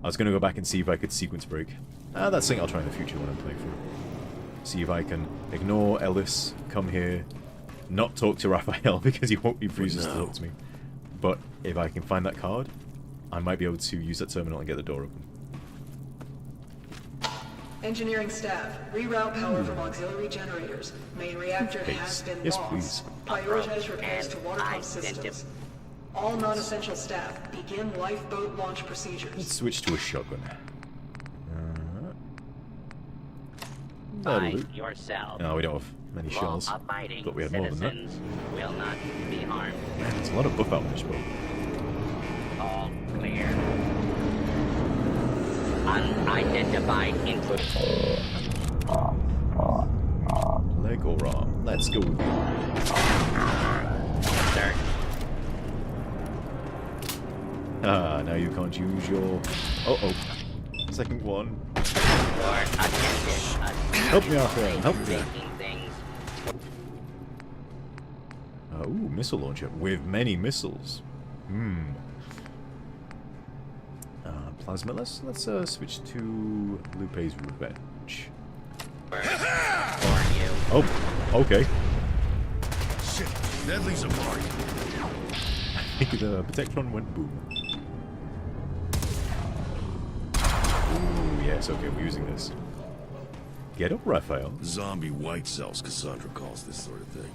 I was going to go back and see if I could sequence break. That's something I'll try in the future when I'm playing through. See if I can ignore Ellis, come here, not talk to Raphael because he won't be free to talk to me. But if I can find that card, I might be able to use that terminal and get the door open.
Engineering staff, reroute power from auxiliary generators. Main reactor has been
Yes,
lost.
please.
Prioritize repairs to water pump systems. All non-essential staff, begin lifeboat launch procedures.
Let's switch to a shotgun.
By
That'll do.
yourself.
No, we don't have many shells.
Law-abiding
But we had more than that.
citizens will not be harmed.
Man, there's a lot of buff out on this boat.
All clear. Unidentified input.
Leg or arm? Let's go with you.
Search.
Ah, now you can't use your... Uh-oh. Second one.
For attention.
Help me out there, help me.
Making things.
Ooh, missile launcher with many missiles. Plasma. Let's switch to Lupe's Revenge.
For you.
Oh, okay.
Shit, that leaves a mark.
I think the Protectron went boom. Ooh, yes, okay, we're using this. Get up, Raphael.
Zombie white cells, Cassandra calls this sort of thing.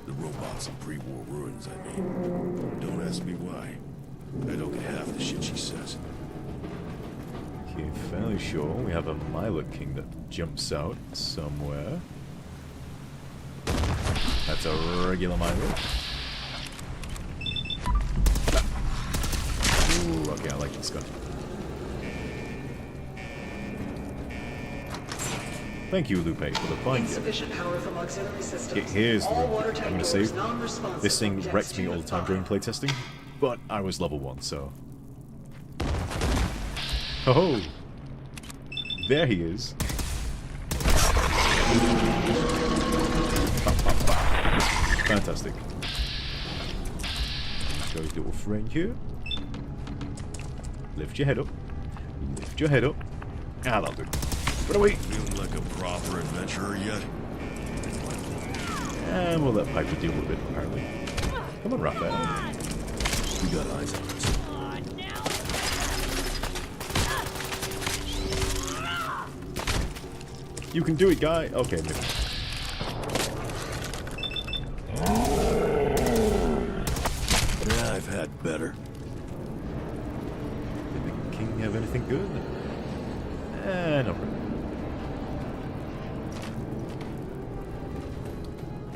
The robots in pre-war ruins, I mean. Don't ask me why. I don't get half the shit she says.
Okay, fairly sure we have a Mirelurk King that jumps out somewhere. That's a regular Mirelurk. Ooh, okay, I like this gun. Thank you, Lupe, for the find.
Insufficient power from auxiliary systems.
Here's the
All
room.
water type
I'm gonna
doors
save.
non-responsive.
This thing
Depths
wrecked me
2
all
to
the time during
5.
playtesting, but I was level 1, so... Oh! There he is. Fantastic. Show your little friend here. Lift your head up. Lift your head up. Ah, that'll do. Run away!
Feeling like a proper adventurer yet?
And we'll let Piper deal with it, apparently. Come on, Raphael.
We got eyes on us.
You can do it, guy! Okay, maybe.
Yeah, I've had better.
Did the king have anything good? Not really.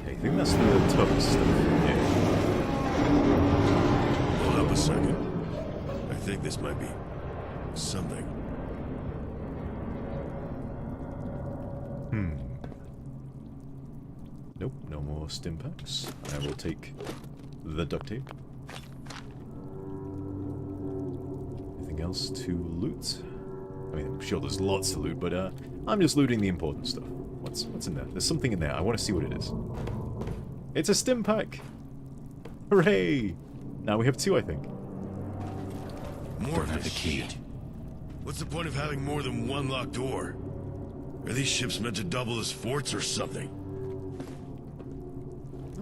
I think that's the toughest stuff. Yeah.
Hold up a second. I think this might be something.
Nope, no more stim packs. I will take the duct tape. Anything else to loot? I mean, I'm sure there's lots to loot, but I'm just looting the important stuff. What's in there? There's something in there. I want to see what it is. It's a stim pack! Hooray! Now we have 2, I think.
More of the key. What's the point of having more than one locked door? Are these ships meant to double as forts or something?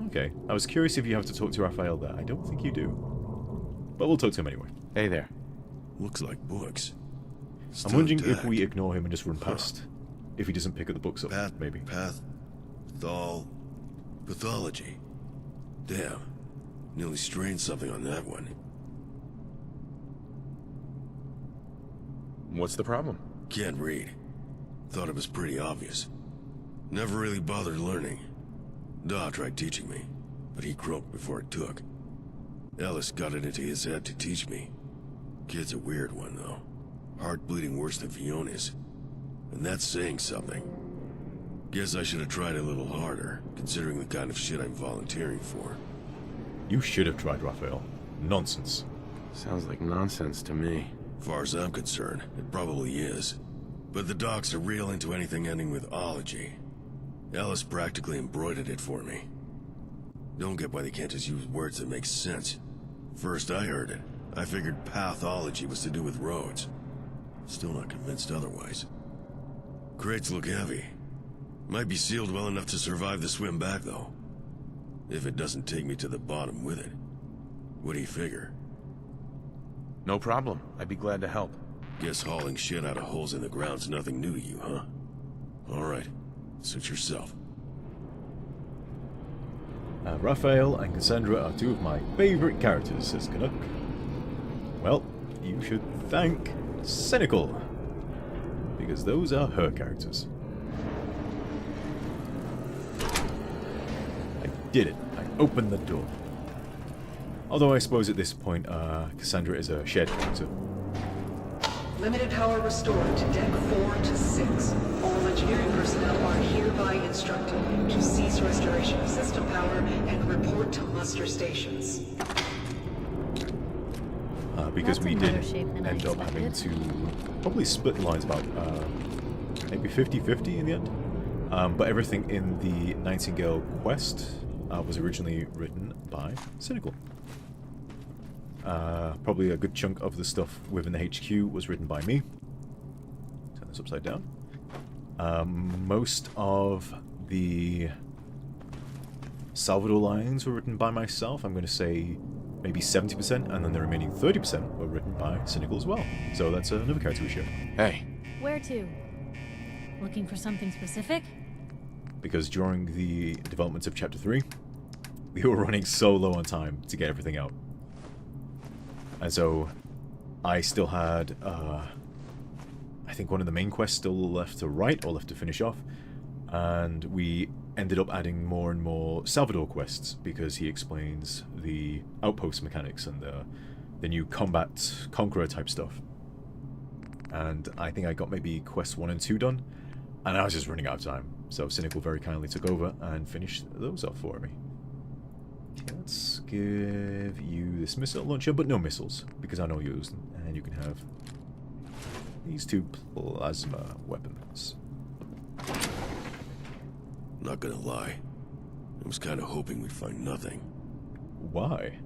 Okay. I was curious if you have to talk to Raphael there. I don't think you do. But we'll talk to him anyway.
Hey there.
Looks like books.
I'm
Still
wondering if
intact.
we ignore him and just run past. If he doesn't pick up the books up, maybe.
Pathology. Damn. Nearly strained something on that one.
What's the problem?
Can't read. Thought it was pretty obvious. Never really bothered learning. Da tried teaching me, but he croaked before it took. Ellis got it into his head to teach me. Kid's a weird one, though. Heart bleeding worse than Fiona's. And that's saying something. Guess I should have tried a little harder, considering the kind of shit I'm volunteering for.
You should have tried, Raphael. Nonsense.
Sounds like nonsense to me.
Far as I'm concerned, it probably is. But the docs are real into anything ending with ology. Ellis practically embroidered it for me. Don't get why they can't just use words that make sense. First I heard it, I figured pathology was to do with roads. Still not convinced otherwise. Crates look heavy. Might be sealed well enough to survive the swim back, though. If it doesn't take me to the bottom with it. What do you figure?
No problem. I'd be glad to help.
Guess hauling shit out of holes in the ground's nothing new to you, huh? Alright, suit yourself.
Raphael and Cassandra are 2 of my favorite characters, says Canuck. Well, you should thank Cynical, because those are her characters. I did it. I opened the door. Although I suppose at this point, Cassandra is a shared character.
Limited power restored to deck 4 to 6. All engineering personnel are hereby instructed to cease restoration of system power and report to muster stations.
Because
That's
we
in
did
better shape than I
end up having
expected.
to probably split the lines about maybe 50-50 in the end. But everything in the Nightingale quest was originally written by Cynical. Probably a good chunk of the stuff within the HQ was written by me. Turn this upside down. Most of the Salvador lines were written by myself. I'm going to say maybe 70%, and then the remaining 30% were written by Cynical as well. So that's another character we share.
Hey.
Where to? Looking for something specific?
Because during the development of Chapter 3, we were running so low on time to get everything out. And so I still had, I think one of the main quests still left to write, or left to finish off. And we ended up adding more and more Salvador quests, because he explains the outpost mechanics and the the new combat conqueror type stuff. And I think I got maybe quests 1 and 2 done, and I was just running out of time. So Cynical very kindly took over and finished those off for me. Okay, let's give you this missile launcher, but no missiles, because I know you use them. And you can have these 2 plasma weapons.
Not gonna lie, I was kind of hoping we'd find nothing.
Why?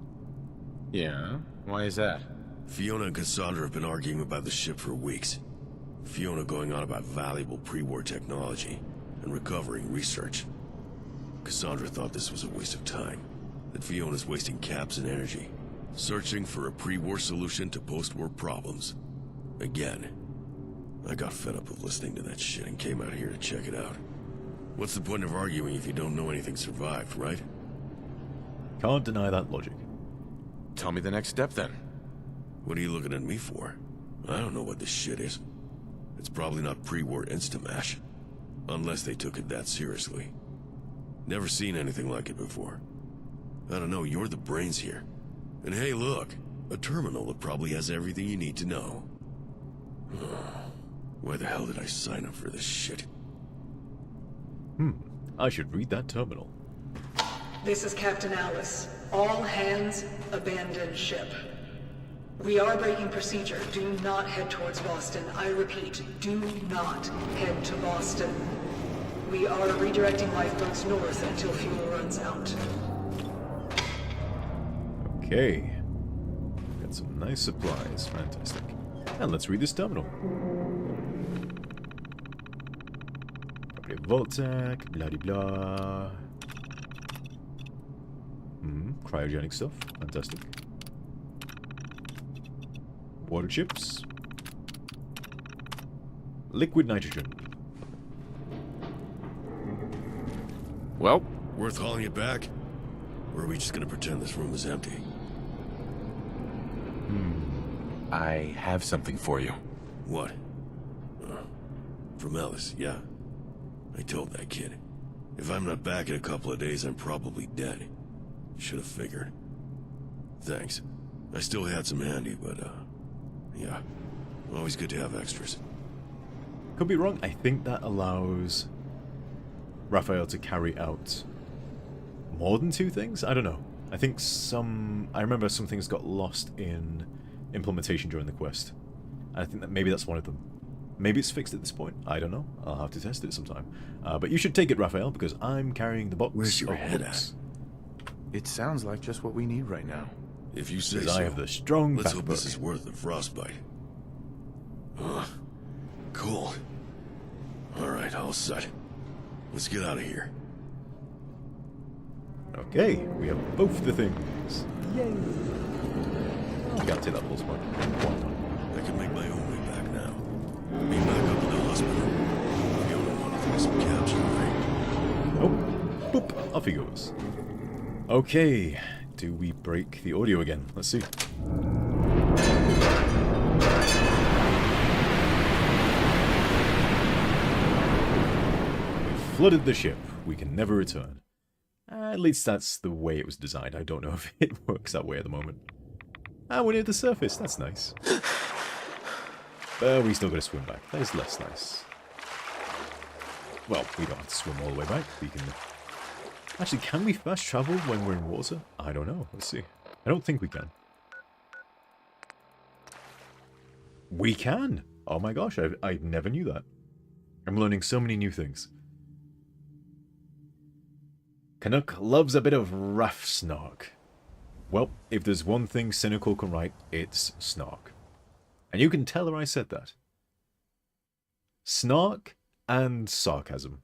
Yeah? Why is that?
Fiona and Cassandra have been arguing about the ship for weeks. Fiona going on about valuable pre-war technology and recovering research. Cassandra thought this was a waste of time, that Fiona's wasting caps and energy, searching for a pre-war solution to post-war problems. Again. I got fed up of listening to that shit and came out here to check it out. What's the point of arguing if you don't know anything survived, right?
Can't deny that logic.
Tell me the next step then.
What are you looking at me for? I don't know what this shit is. It's probably not pre-war Instamash. Unless they took it that seriously. Never seen anything like it before. I don't know, you're the brains here. And hey, look, a terminal that probably has everything you need to know. Why the hell did I sign up for this shit?
I should read that terminal.
This is Captain Alice. All hands, abandon ship. We are breaking procedure. Do not head towards Boston. I repeat, do not head to Boston. We are redirecting lifeboats north until fuel runs out.
Okay. Got some nice supplies. Fantastic. And let's read this terminal. Property of Voltec, blah-de-blah. Cryogenic stuff. Fantastic. Water chips. Liquid nitrogen.
Well,
Worth hauling it back? Or are we just gonna pretend this room is empty?
I have something for you.
What? From Ellis, yeah. I told that kid. If I'm not back in a couple of days, I'm probably dead. Should have figured. Thanks. I still had some handy, but, yeah. Always good to have extras.
Could be wrong. I think that allows Raphael to carry out more than 2 things? I don't know. I think I remember some things got lost in implementation during the quest. I think that maybe that's one of them. Maybe it's fixed at this point. I don't know. I'll have to test it sometime. But you should take it, Raphael, because I'm carrying the box.
Where's your
of
head
books.
It sounds like just what we need right now.
If you say
Because
so.
I have the strong
Let's hope
backbone.
this is worth the frostbite. Cool. Alright, all set. Let's get out of here.
Okay, we have both the things. Yay! I can't take that pulse point.
I can make my own way back now. Meet back up at the hospital. Fiona wanted to make some caps, right?
Oh, boop, off he goes. Okay, do we break the audio again? Let's see. We flooded the ship. We can never return. At least that's the way it was designed. I don't know if it works that way at the moment. Ah, we're near the surface. That's nice. But we still gotta swim back. That is less nice. Well, we don't have to swim all the way back. We can... Actually, can we fast travel when we're in water? I don't know. Let's see. I don't think we can. We can! Oh my gosh, I never knew that. I'm learning so many new things. Canuck loves a bit of rough snark. Well, if there's one thing Cynical can write, it's snark. And you can tell her I said that. Snark and sarcasm.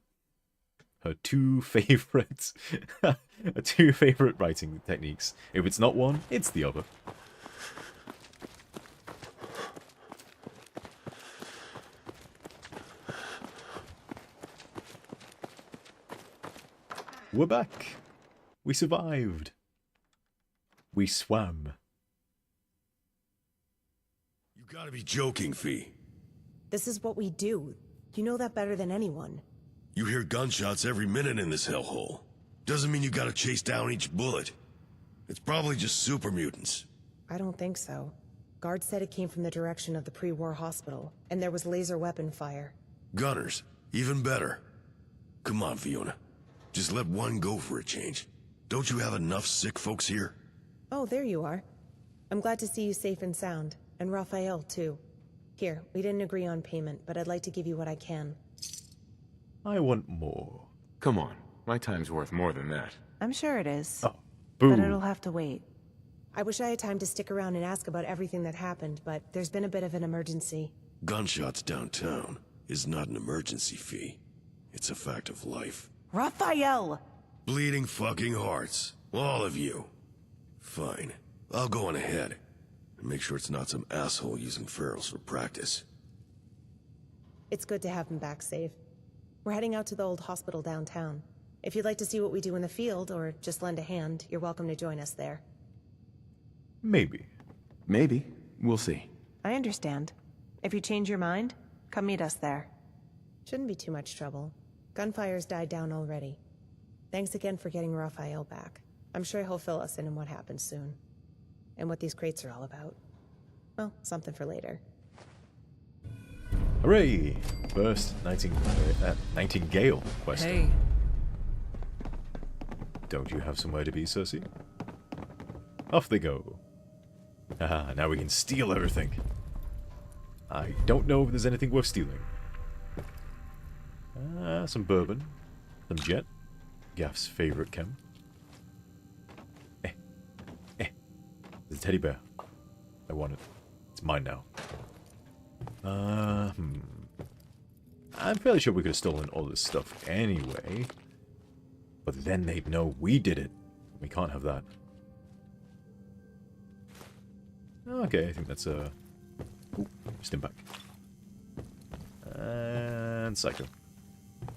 Her 2 favorite... her 2 favorite writing techniques. If it's not one, it's the other. We're back. We survived. We swam.
You gotta be joking, Fee.
This is what we do. You know that better than anyone.
You hear gunshots every minute in this hellhole. Doesn't mean you gotta chase down each bullet. It's probably just super mutants.
I don't think so. Guards said it came from the direction of the pre-war hospital, and there was laser weapon fire.
Gunners, even better. Come on, Fiona. Just let one go for a change. Don't you have enough sick folks here?
Oh, there you are. I'm glad to see you safe and sound. And Raphael, too. Here, we didn't agree on payment, but I'd like to give you what I can.
I want more.
Come on. My time's worth more than that.
I'm sure it is.
Oh,
But
boo.
it'll have to wait.
I wish I had time to stick around and ask about everything that happened, but there's been a bit of an emergency.
Gunshots downtown is not an emergency fee. It's a fact of life.
Raphael!
Bleeding fucking hearts. All of you. Fine. I'll go on ahead. And make sure it's not some asshole using ferals for practice.
It's good to have him back safe. We're heading out to the old hospital downtown. If you'd like to see what we do in the field, or just lend a hand, you're welcome to join us there.
Maybe.
Maybe. We'll see.
I understand. If you change your mind, come meet us there.
Shouldn't be too much trouble. Gunfire's died down already. Thanks again for getting Raphael back. I'm sure he'll fill us in on what happens soon. And what these crates are all about. Well, something for later.
Hooray! First Nightingale quest.
Hey.
Don't you have somewhere to be, Cersei? Off they go. Haha, now we can steal everything. I don't know if there's anything worth stealing. Some bourbon. Some jet. Gaff's favorite chem. There's a teddy bear. I want it. It's mine now. I'm fairly sure we could have stolen all this stuff anyway. But then they'd know we did it. We can't have that. Okay, I think that's a... Ooh, stim back. And Psycho.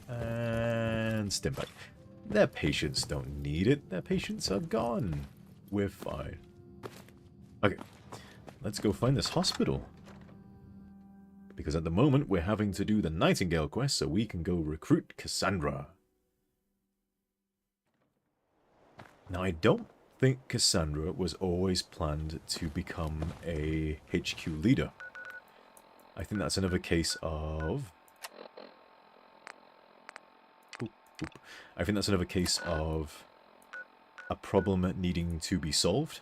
And stim back. Their patients don't need it. Their patients are gone. We're fine. Okay, let's go find this hospital. Because at the moment, we're having to do the Nightingale quest so we can go recruit Cassandra. Now, I don't think Cassandra was always planned to become a HQ leader. I think that's another case of... I think that's another case of a problem needing to be solved,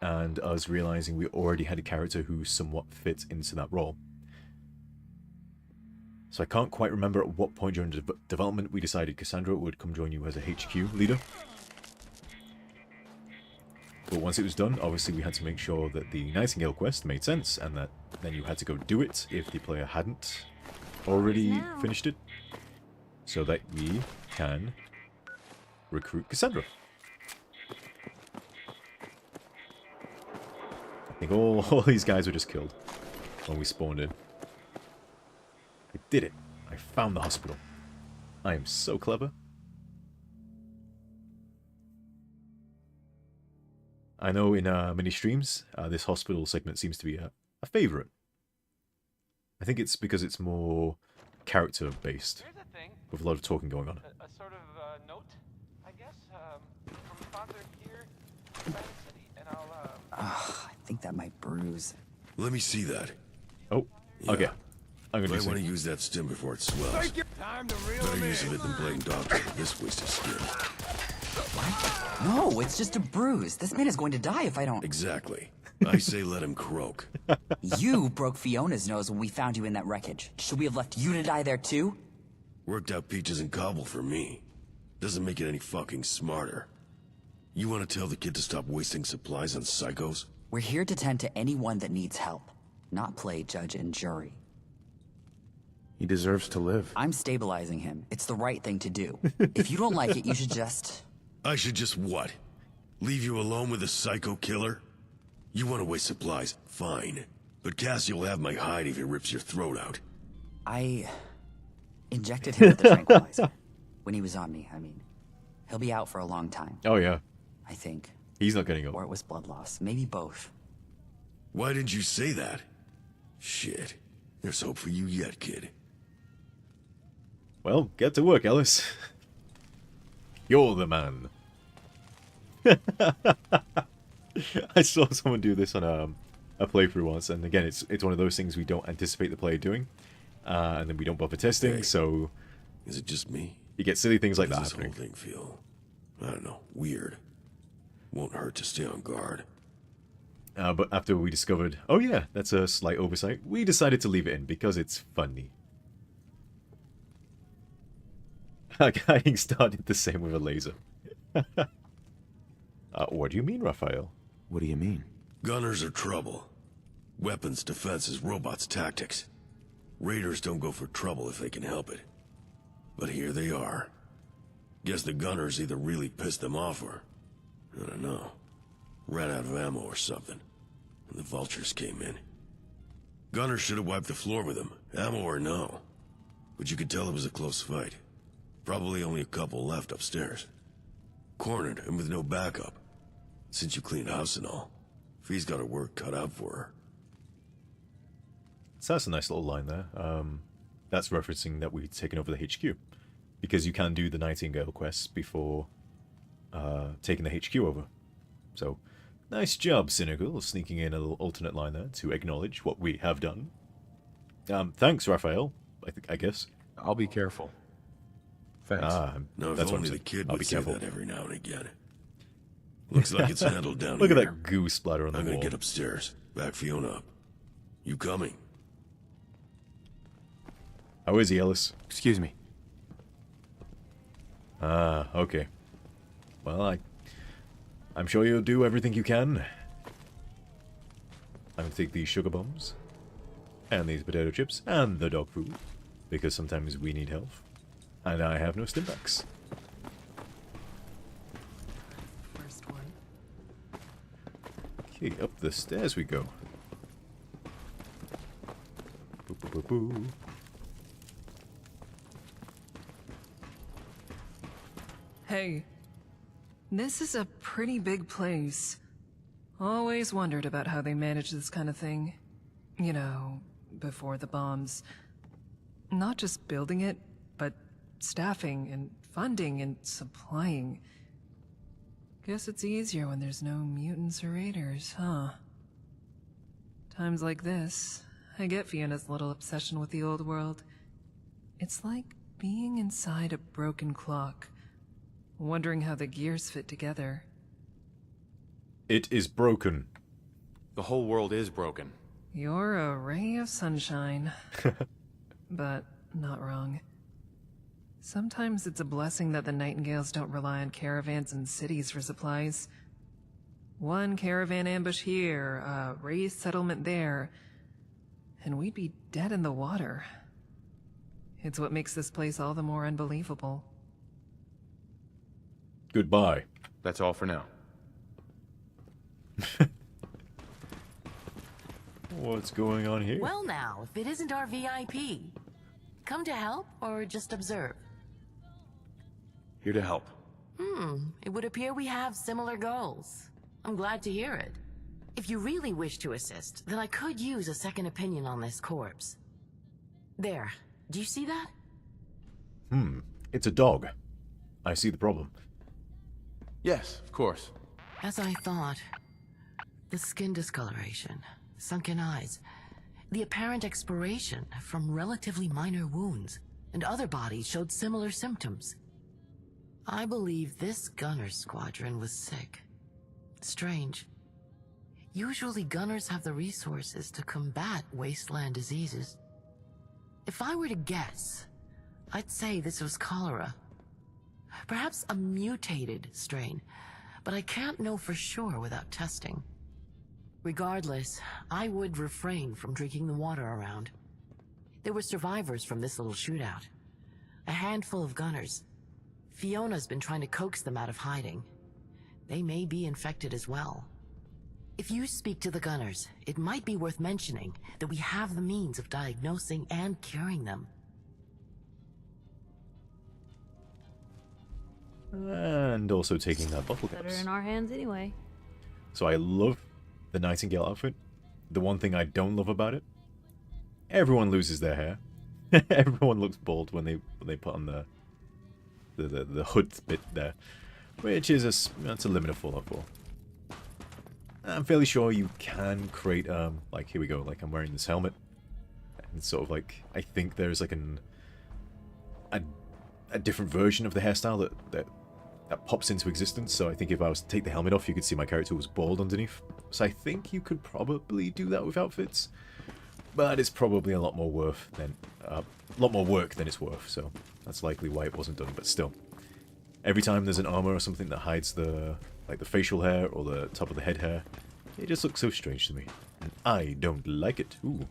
and us realizing we already had a character who somewhat fit into that role. So I can't quite remember at what point during development we decided Cassandra would come join you as a HQ leader. But once it was done, obviously we had to make sure that the Nightingale quest made sense, and that then you had to go do it if the player hadn't already finished it, so that we can recruit Cassandra. I think all these guys were just killed when we spawned in. I did it. I found the hospital. I am so clever. I know in many streams, this hospital segment seems to be a favorite. I think it's because it's more character-based, with a lot of talking going on.
A sort of note, I guess, from Father here in Atlantic City, and I'll,
I think that might bruise.
Let me see that.
Oh, okay. I'm gonna
Might
do
want to
something.
use that stim before it swells. Better use of it than playing doctor with this waste of skin.
What? No, it's just a bruise. This man is going to die if I don't...
Exactly. I say let him croak.
You broke Fiona's nose when we found you in that wreckage. Should we have left you to die there too?
Worked out peaches and cobble for me. Doesn't make it any fucking smarter. You want to tell the kid to stop wasting supplies on psychos?
We're here to tend to anyone that needs help, not play judge and jury.
He deserves to live.
I'm stabilizing him. It's the right thing to do. If you don't like it, you should just...
I should just what? Leave you alone with a psycho killer? You want to waste supplies, fine. But Cassie will have my hide if he rips your throat out.
I injected him with the tranquilizer. When he was on me, I mean. He'll be out for a long time,
Oh yeah,
I think.
he's not getting
Or
up.
it was blood loss. Maybe both.
Why didn't you say that? Shit. There's hope for you yet, kid.
Well, get to work, Ellis. You're the man. I saw someone do this on a playthrough once, and again, it's one of those things we don't anticipate the player doing, and then we don't bother testing.
Hey,
so
is it just me?
you get silly things like
How
that
does this
happening.
whole thing feel? I don't know. Weird. Won't hurt to stay on guard.
But after we discovered, oh yeah, that's a slight oversight, we decided to leave it in because it's funny. Getting started the same with a laser. What do you mean, Raphael?
What do you mean?
Gunners are trouble. Weapons, defenses, robots, tactics. Raiders don't go for trouble if they can help it. But here they are. Guess the gunners either really pissed them off or, I don't know, ran out of ammo or something. And the vultures came in. Gunners should have wiped the floor with them, ammo or no. But you could tell it was a close fight. Probably only a couple left upstairs. Cornered and with no backup. Since you cleaned house and all, Fee's got her work cut out for her.
So that's a nice little line there. That's referencing that we've taken over the HQ. Because you can do the Nightingale quests before taking the HQ over. So, nice job, Cynical, sneaking in a little alternate line there to acknowledge what we have done. Thanks, Raphael, I guess.
I'll be careful. Thanks.
Now, if
that's what
only
I'm
the
saying.
kid
I'll
would
be
say
careful.
that every now and again. Looks like it's handled down
Look
here.
at that goo splatter on the
I'm
wall.
gonna get upstairs. Back Fiona up. You coming?
How is he, Ellis?
Excuse me.
Okay. Well, I'm sure you'll do everything you can. I'm gonna take these sugar bombs, and these potato chips, and the dog food, because sometimes we need health, and I have no stimpaks.
First one.
Okay, up the stairs we go. Boo, boo, boo, boo.
Hey, this is a pretty big place. Always wondered about how they manage this kind of thing. You know, before the bombs. Not just building it, but staffing and funding and supplying. Guess it's easier when there's no mutants or raiders, huh? Times like this, I get Fiona's little obsession with the old world. It's like being inside a broken clock. Wondering how the gears fit together.
It is broken.
The whole world is broken.
You're a ray of sunshine. But not wrong. Sometimes it's a blessing that the Nightingales don't rely on caravans and cities for supplies. One caravan ambush here, a raised settlement there, and we'd be dead in the water. It's what makes this place all the more unbelievable.
Goodbye.
That's all for now.
What's going on here?
Well now, if it isn't our VIP. Come to help or just observe?
Here to help.
It would appear we have similar goals. I'm glad to hear it. If you really wish to assist, then I could use a second opinion on this corpse. There. Do you see that?
It's a dog. I see the problem.
Yes, of course.
As I thought. The skin discoloration, sunken eyes, the apparent expiration from relatively minor wounds, and other bodies showed similar symptoms. I believe this gunner squadron was sick. Strange. Usually gunners have the resources to combat wasteland diseases. If I were to guess, I'd say this was cholera. Perhaps a mutated strain, but I can't know for sure without testing. Regardless, I would refrain from drinking the water around. There were survivors from this little shootout. A handful of gunners. Fiona's been trying to coax them out of hiding. They may be infected as well. If you speak to the gunners, it might be worth mentioning that we have the means of diagnosing and curing them.
And also taking that bottle
Better
caps.
in our hands anyway.
So I love the Nightingale outfit. The one thing I don't love about it, everyone loses their hair. Everyone looks bald when they put on the hood bit there, which is that's a limit of Fallout 4. I'm fairly sure you can create, like, here we go, like, I'm wearing this helmet. And sort of like, I think there's like a different version of the hairstyle that pops into existence. So I think if I was to take the helmet off, you could see my character was bald underneath. So I think you could probably do that with outfits. But it's probably a lot more work than it's worth, so that's likely why it wasn't done. But still, every time there's an armor or something that hides the facial hair or the top of the head hair, it just looks so strange to me, and I don't like it. Ooh,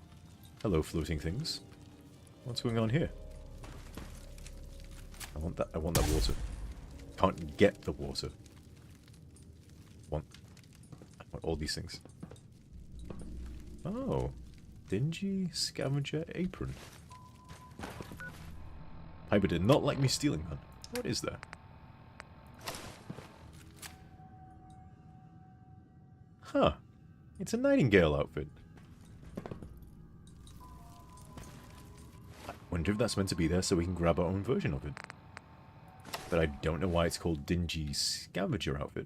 hello, floating things. What's going on here? I want that water. Can't get the water. I want all these things. Oh. Dingy scavenger apron. Piper did not like me stealing that. What is that? Huh. It's a nightingale outfit. I wonder if that's meant to be there so we can grab our own version of it. But I don't know why it's called Dingy Scavenger Outfit.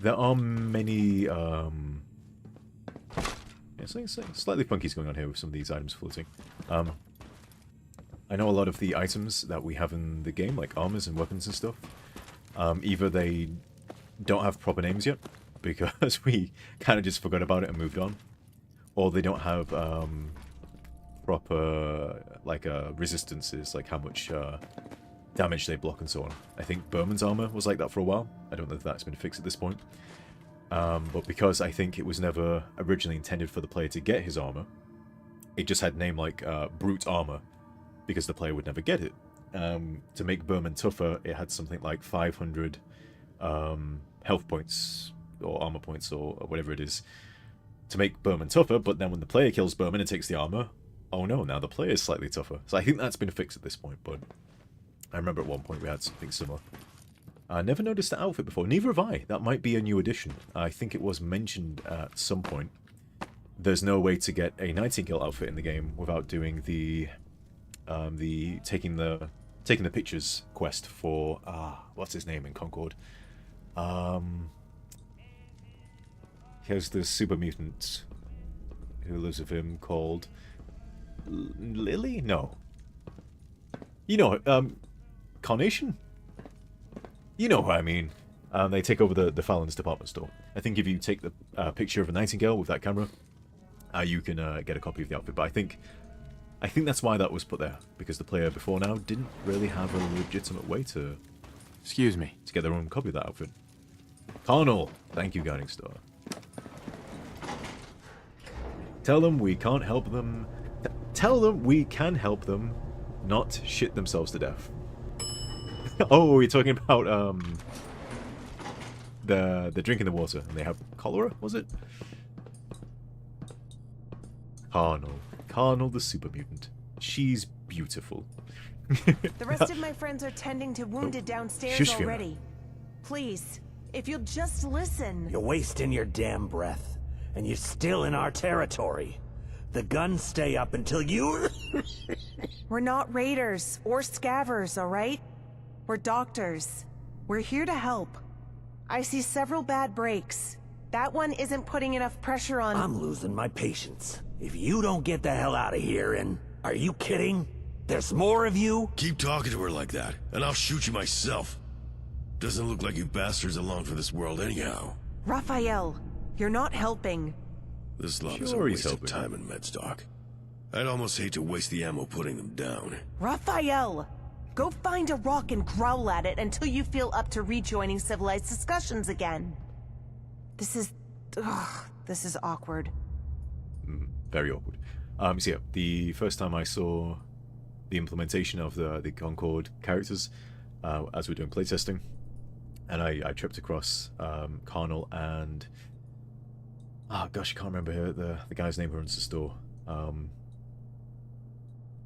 There are many, something slightly funky's going on here with some of these items floating. I know a lot of the items that we have in the game, like armors and weapons and stuff, either they don't have proper names yet, because we kind of just forgot about it and moved on, or they don't have proper, like, resistances, like how much damage they block and so on. I think Berman's armor was like that for a while. I don't know if that's been fixed at this point. But because I think it was never originally intended for the player to get his armor, it just had name like Brute Armor, because the player would never get it. To make Berman tougher, it had something like 500 health points, or armor points, or whatever it is, to make Berman tougher, but then when the player kills Berman and takes the armor, oh no, now the player is slightly tougher. So I think that's been fixed at this point, but I remember at one point we had something similar. I never noticed that outfit before. Neither have I. That might be a new addition. I think it was mentioned at some point. There's no way to get a Nightingale outfit in the game without doing the taking the pictures quest for what's his name in Concord? Here's the super mutant who lives with him called Lily? No. You know, Carnation? You know what I mean. They take over the Fallon's department store. I think if you take the picture of a Nightingale with that camera, you can get a copy of the outfit. But I think that's why that was put there, because the player before now didn't really have a legitimate way to...
Excuse me.
To get their own copy of that outfit. Carnal! Thank you, Guiding Star. Tell them we can't help them... Tell them we can help them not shit themselves to death. Oh, you're talking about the drinking the water and they have cholera, was it? Carnal the super mutant. She's beautiful.
The rest of my friends are tending to wounded downstairs already. Please, if you'll just listen.
You're wasting your damn breath, and you're still in our territory. The guns stay up until you...
We're not raiders or scavvers, all right? We're doctors. We're here to help. I see several bad breaks. That one isn't putting enough pressure on...
I'm losing my patience. If you don't get the hell out of here and... Are you kidding? There's more of you?
Keep talking to her like that, and I'll shoot you myself. Doesn't look like you bastards along for this world anyhow.
Raphael, you're not helping.
This lot is a waste of time in Medstock. I'd almost hate to waste the ammo putting them down.
Raphael! Go find a rock and growl at it until you feel up to rejoining civilized discussions again. This is awkward.
Very awkward. So yeah, the first time I saw the implementation of the Concord characters, as we were doing playtesting, and I tripped across Carnal and... Oh gosh, I can't remember the guy's name who runs the store.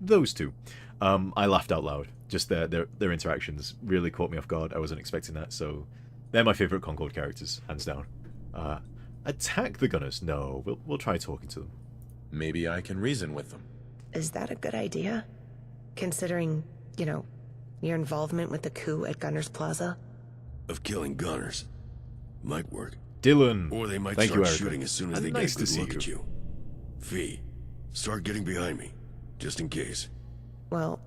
Those two. I laughed out loud. Just their interactions really caught me off guard. I wasn't expecting that, so they're my favorite Concord characters, hands down. Attack the gunners? No, we'll try talking to them.
Maybe I can reason with them.
Is that a good idea? Considering, you know, your involvement with the coup at Gunners Plaza?
Of killing gunners? Might work.
Dylan.
Or they might
Thank you,
start
Erica.
shooting as soon as
And
they
nice
get a
to
good
see
look at you. Fee, start getting behind me, just in case.
Well,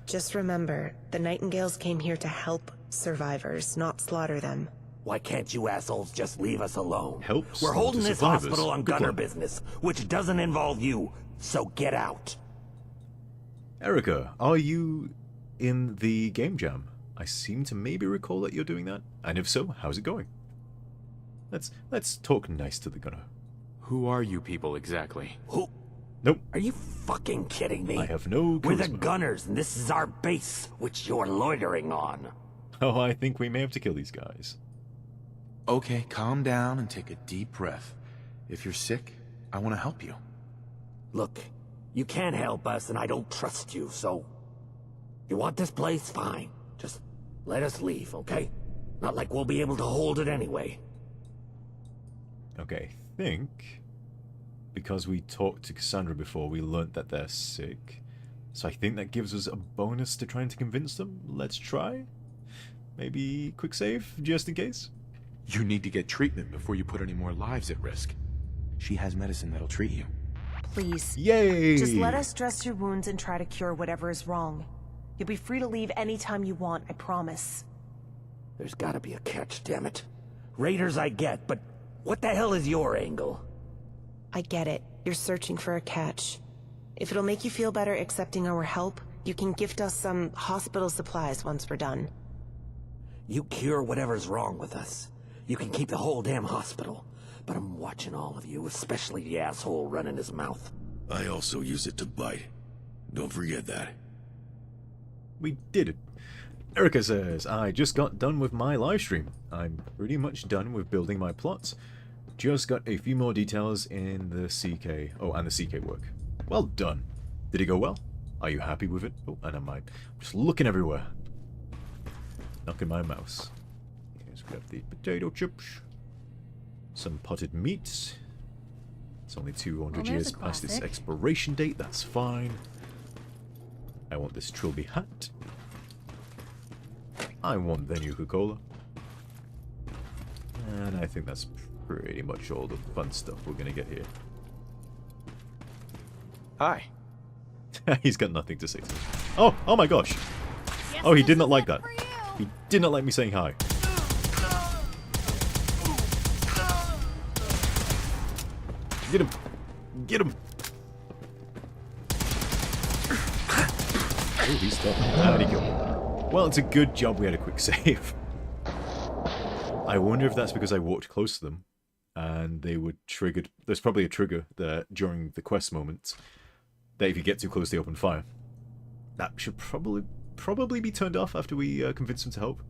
just remember, the Nightingales came here to help survivors, not slaughter them.
Why can't you assholes just leave us alone?
Helps
We're holding
the
this
survivors.
hospital on
Good
gunner
plan.
business, which doesn't involve you, so get out.
Erica, are you in the game jam? I seem to maybe recall that you're doing that. And if so, how's it going? Let's talk nice to the gunner.
Who are you people exactly?
Who?
Nope.
Are you fucking kidding me?
I have no
We're the
charisma.
gunners, and this is our base, which you're loitering on.
Oh, I think we may have to kill these guys.
Okay, calm down and take a deep breath. If you're sick, I want to help you.
Look, you can't help us, and I don't trust you, so... You want this place? Fine. Just let us leave, okay? Not like we'll be able to hold it anyway.
Okay, I think... because we talked to Cassandra before, we learnt that they're sick. So I think that gives us a bonus to trying to convince them. Let's try. Maybe quick save, just in case.
You need to get treatment before you put any more lives at risk. She has medicine that'll treat you.
Please.
Yay!
Just let us dress your wounds and try to cure whatever is wrong. You'll be free to leave anytime you want, I promise.
There's gotta be a catch, damn it. Raiders I get, but what the hell is your angle?
I get it. You're searching for a catch. If it'll make you feel better accepting our help, you can gift us some hospital supplies once we're done.
You cure whatever's wrong with us. You can keep the whole damn hospital. But I'm watching all of you, especially the asshole running his mouth.
I also use it to bite. Don't forget that.
We did it. Erica says, I just got done with my live stream. I'm pretty much done with building my plots. Just got a few more details in the CK. Oh, and the CK work. Well done. Did it go well? Are you happy with it? Oh, and I'm just looking everywhere. Knocking my mouse. Let's grab the potato chips. Some potted meat. It's only 200
Well, there's
years
a
past its
classic.
expiration date. That's fine. I want this trilby hat. I want the Nuka-Cola. And I think that's pretty much all the fun stuff we're gonna get here.
Hi.
He's got nothing to say to me. Oh my gosh.
Guess
Oh, he
this
did not
is
like
it
that.
for you.
He did not like me saying hi. Get him. Get him. Oh, he's tough. And he killed me. Well, it's a good job we had a quick save. I wonder if that's because I walked close to them and they were triggered. There's probably a trigger there during the quest moment that if you get too close, they open fire. That should probably be turned off after we convince them to help.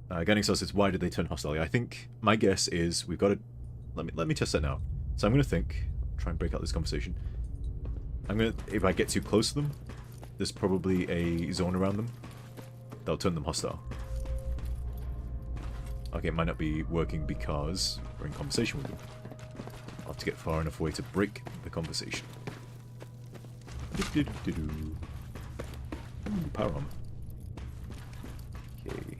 Ganning says, why did they turn hostile? I think my guess is we've got to... Let me test that now. So I'm going to think... Try and break out this conversation. I'm going to... If I get too close to them, there's probably a zone around them that'll turn them hostile. Okay, it might not be working because we're in conversation with them. I'll have to get far enough away to break the conversation. Ooh, power armor. Okay.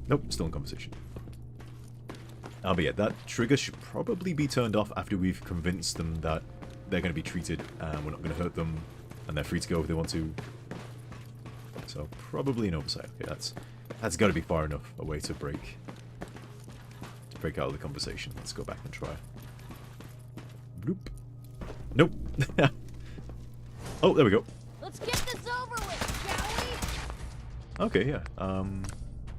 Nope, still in conversation. But yeah, that trigger should probably be turned off after we've convinced them that they're going to be treated and we're not going to hurt them and they're free to go if they want to. So probably an oversight. Okay, that's got to be far enough away to break out of the conversation. Let's go back and try. Bloop. Nope. Oh, there we go.
Let's get this over with, shall we?
Okay, yeah.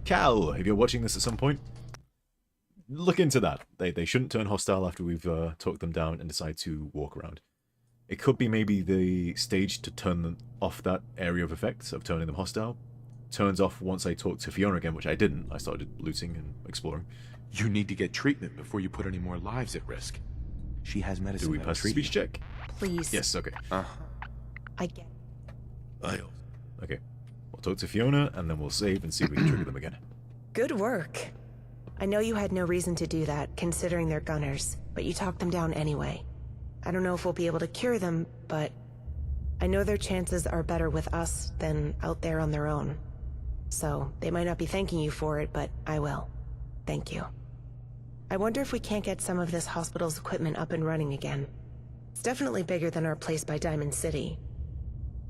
Cal, if you're watching this at some point, look into that. They shouldn't turn hostile after we've talked them down and decide to walk around. It could be maybe the stage to turn them off that area of effect of turning them hostile. Turns off once I talk to Fiona again, which I didn't. I started looting and exploring.
You need to get treatment before you put any more lives at risk. She has medicine
Do we
that'll
pass the
treat
speech
you.
check?
Please.
Yes, okay.
I get it.
Okay. We'll talk to Fiona, and then we'll save and see if we can trigger them again.
Good work. I know you had no reason to do that, considering they're gunners, but you talked them down anyway. I don't know if we'll be able to cure them, but I know their chances are better with us than out there on their own. So, they might not be thanking you for it, but I will. Thank you. I wonder if we can't get some of this hospital's equipment up and running again. It's definitely bigger than our place by Diamond City.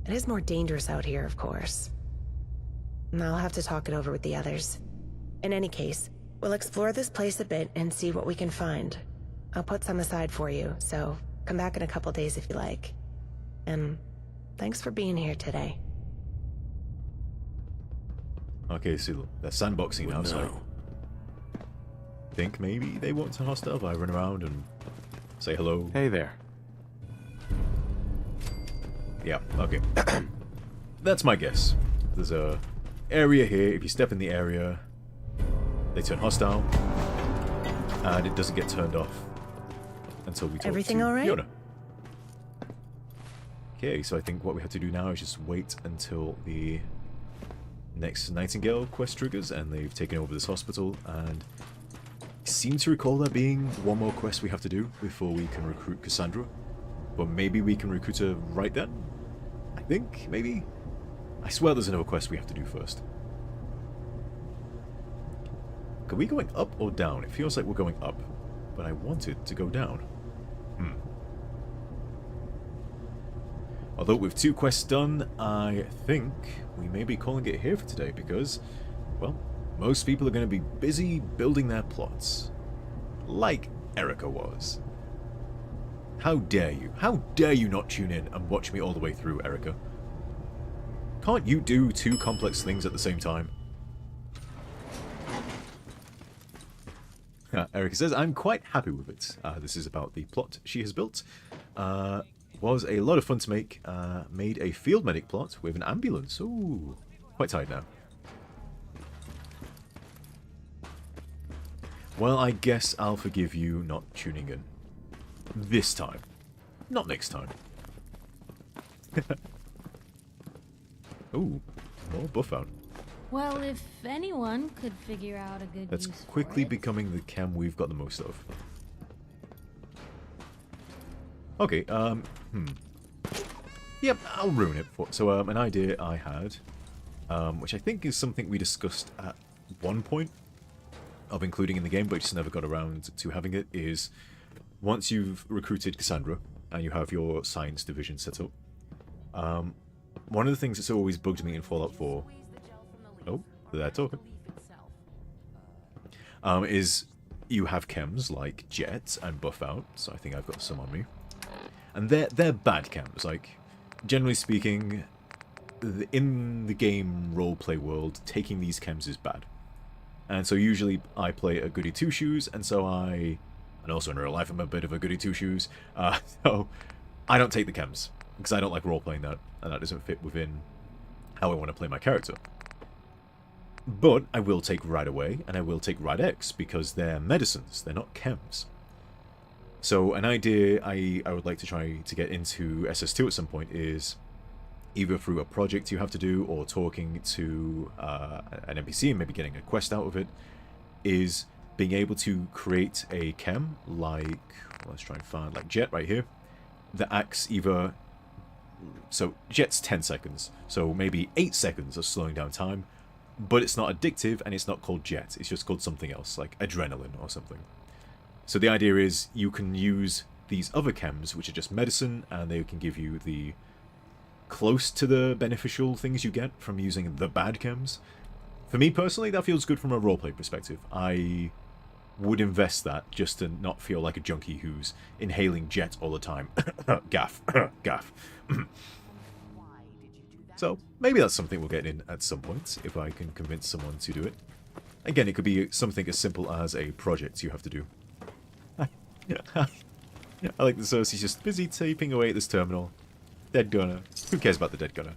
It is more dangerous out here, of course. And I'll have to talk it over with the others. In any case, we'll explore this place a bit and see what we can find. I'll put some aside for you, so come back in a couple days if you like. And thanks for being here today.
Okay, so they're sandboxing now, so I think maybe they won't turn hostile if I run around and say hello.
Hey there.
Yeah, okay. That's my guess. There's a area here. If you step in the area, they turn hostile, and it doesn't get turned off until we talk
Everything
to
all right?
Fiona. Okay, so I think what we have to do now is just wait until the next Nightingale quest triggers, and they've taken over this hospital, and I seem to recall there being one more quest we have to do before we can recruit Cassandra. But maybe we can recruit her right then? I think, maybe? I swear there's another quest we have to do first. Are we going up or down? It feels like we're going up, but I wanted to go down. Although with 2 quests done, I think we may be calling it here for today because, well, most people are going to be busy building their plots. Like Erica was. How dare you? How dare you not tune in and watch me all the way through, Erica? Can't you do 2 complex things at the same time? Erica says, I'm quite happy with it. This is about the plot she has built. Was a lot of fun to make. Made a field medic plot with an ambulance. Ooh, quite tired now. Well, I guess I'll forgive you not tuning in. This time. Not next time. Ooh, more buff out.
Well, if anyone could figure out a good
That's
use
quickly
for it.
becoming the chem we've got the most of. Okay, Yep, I'll ruin it for... So, an idea I had, which I think is something we discussed at one point of including in the game, but just never got around to having it, is once you've recruited Cassandra and you have your science division set up, one of the things that's always bugged me in Fallout 4... Oh, they're talking. Is you have chems like Jet and Buff Out, so I think I've got some on me. And they're bad chems, like, generally speaking, in the game roleplay world, taking these chems is bad. And so usually I play a goody two-shoes, and so and also in real life I'm a bit of a goody two-shoes, so I don't take the chems, because I don't like roleplaying that, and that doesn't fit within how I want to play my character. But I will take Rad Away, and I will take Rad X, because they're medicines, they're not chems. So an idea I would like to try to get into SS2 at some point is either through a project you have to do or talking to an NPC and maybe getting a quest out of it, is being able to create a chem like, let's try and find, like Jet right here, that acts either, so Jet's 10 seconds, so maybe 8 seconds of slowing down time, but it's not addictive and it's not called Jet, it's just called something else, like adrenaline or something. So the idea is you can use these other chems, which are just medicine, and they can give you the close to the beneficial things you get from using the bad chems. For me personally, that feels good from a roleplay perspective. I would invest that just to not feel like a junkie who's inhaling Jet all the time. Gaff. Gaff. So maybe that's something we'll get in at some point, if I can convince someone to do it. Again, it could be something as simple as a project you have to do. I like the Cersei's just busy taping away at this terminal. Dead gunner. Who cares about the dead gunner?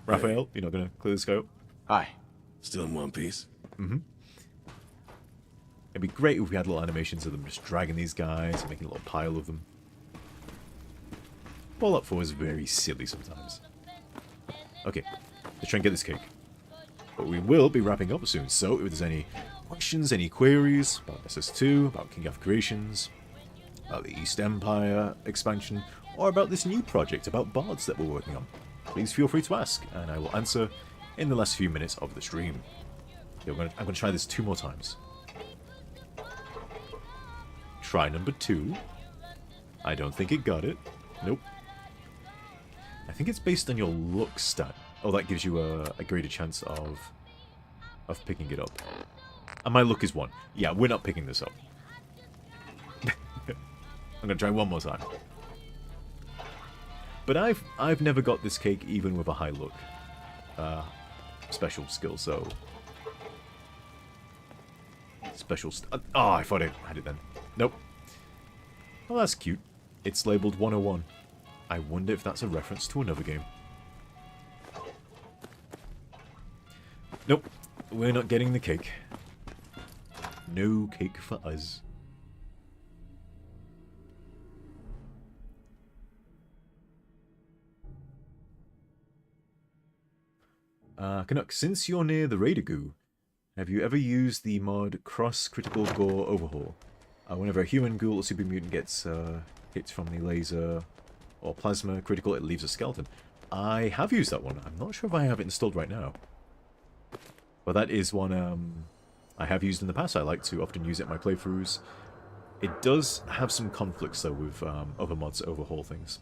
Raphael, you're not going to clear the scope?
Hi.
Still in one piece?
Mm-hmm. It'd be great if we had little animations of them just dragging these guys and making a little pile of them. Fallout 4 is very silly sometimes. Okay, let's try and get this cake. But we will be wrapping up soon, so if there's any questions, any queries about SS2, about King F Creations, about the East Empire expansion, or about this new project about bards that we're working on, please feel free to ask, and I will answer in the last few minutes of the stream. Okay, I'm gonna try this 2 more times. Try number 2. I don't think it got it. Nope. I think it's based on your luck stat. Oh, that gives you a greater chance of picking it up. And my luck is 1. Yeah, we're not picking this up. I'm gonna try one more time. But I've never got this cake even with a high luck special skill, so oh, I thought I had it then. Nope. Oh, that's cute. It's labeled 101. I wonder if that's a reference to another game. Nope. We're not getting the cake. No cake for us. Canuck, since you're near the Raider Goo, have you ever used the mod Cross Critical Gore Overhaul? Whenever a human, ghoul, or super mutant gets hit from the laser or plasma critical, it leaves a skeleton. I have used that one. I'm not sure if I have it installed right now. But that is one I have used in the past. I like to often use it in my playthroughs. It does have some conflicts, though, with other mods that overhaul things.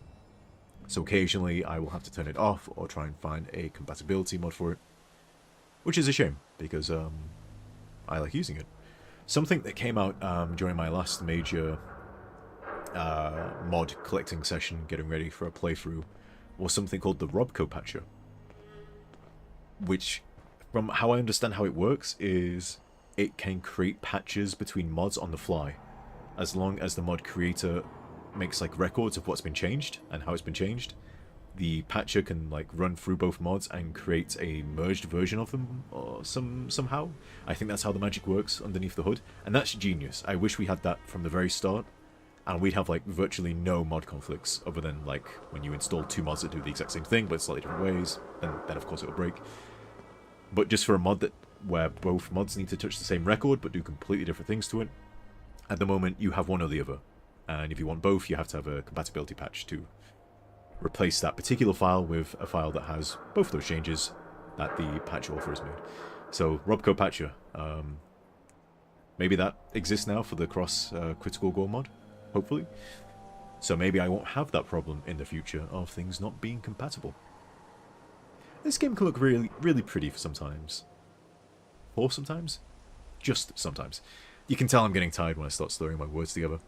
So occasionally I will have to turn it off or try and find a compatibility mod for it. Which is a shame, because I like using it. Something that came out during my last major mod collecting session, getting ready for a playthrough, was something called the Robco Patcher. Which, from how I understand how it works, is it can create patches between mods on the fly, as long as the mod creator makes like records of what's been changed and how it's been changed. The patcher can like run through both mods and create a merged version of them or somehow. I think that's how the magic works underneath the hood, and that's genius. I wish we had that from the very start, and we'd have like virtually no mod conflicts other than like when you install 2 mods that do the exact same thing but slightly different ways, then of course it'll break. But just for a mod that where both mods need to touch the same record but do completely different things to it, at the moment you have one or the other. And if you want both, you have to have a compatibility patch to replace that particular file with a file that has both of those changes that the patch author has made. So, Robco Patcher. Maybe that exists now for the Cross Critical Gore mod, hopefully. So maybe I won't have that problem in the future of things not being compatible. This game can look really, really pretty for sometimes. Or sometimes? Just sometimes. You can tell I'm getting tired when I start slurring my words together.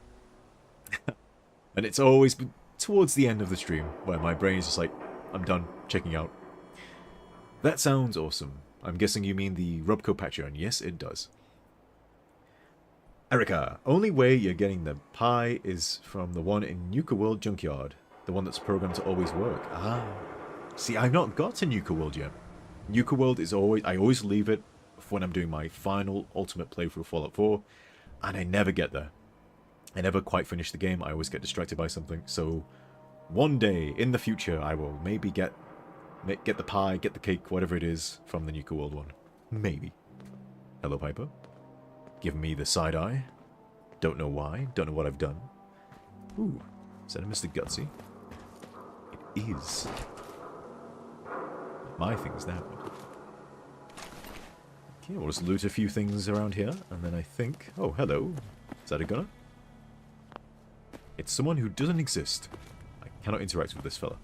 And it's always towards the end of the stream where my brain is just like, I'm done checking out. That sounds awesome. I'm guessing you mean the Robco Patcher, and yes, it does. Erica, only way you're getting the pie is from the one in Nuka World Junkyard. The one that's programmed to always work. Ah. See, I've not got to Nuka World yet. Nuka World is always... I always leave it for when I'm doing my final ultimate playthrough of Fallout 4, and I never get there. I never quite finish the game. I always get distracted by something. So one day in the future, I will maybe get the pie, get the cake, whatever it is, from the Nuka World one. Maybe. Hello, Piper. Giving me the side eye. Don't know why. Don't know what I've done. Ooh. Is that a Mr. Gutsy? It is. My things now. Okay, we'll just loot a few things around here, and then I think... Oh, hello. Is that a gunner? It's someone who doesn't exist. I cannot interact with this fella.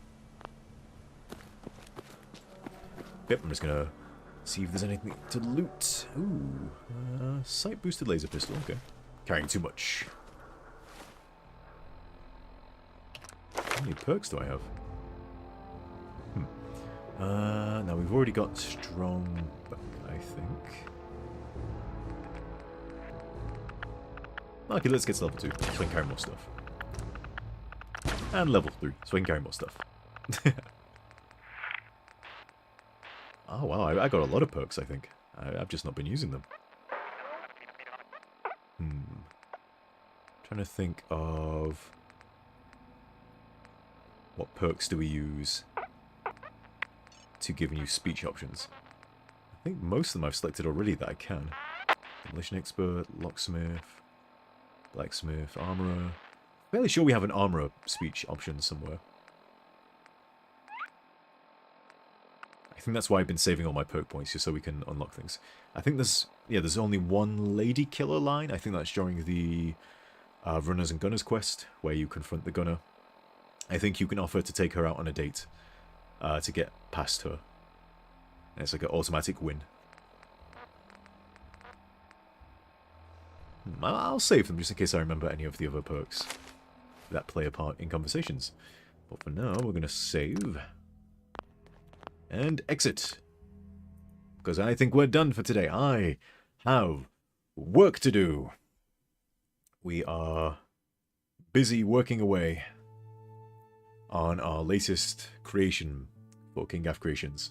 Yep, I'm just gonna see if there's anything to loot. Ooh, sight-boosted laser pistol, okay. Carrying too much. How many perks do I have? Now we've already got strong buck, I think. Okay, let's get to level 2, so I can carry more stuff. And level 3, so I can carry more stuff. Oh wow, I got a lot of perks, I think. I've just not been using them. Trying to think of... what perks do we use to give you speech options? I think most of them I've selected already that I can. Demolition Expert, Locksmith, Blacksmith, Armorer. Fairly sure we have an Armorer speech option somewhere. I I think that's why I've been saving all my perk points, just so we can unlock things. I think there's only one lady killer line. I think that's during the Runners and Gunners quest, where you confront the gunner. I think you can offer to take her out on a date to get past her. And it's like an automatic win. I'll save them just in case I remember any of the other perks that play a part in conversations. But for now, we're going to save and exit. Because I think we're done for today. I have work to do. We are busy working away on our latest creation for King Gaff Creations.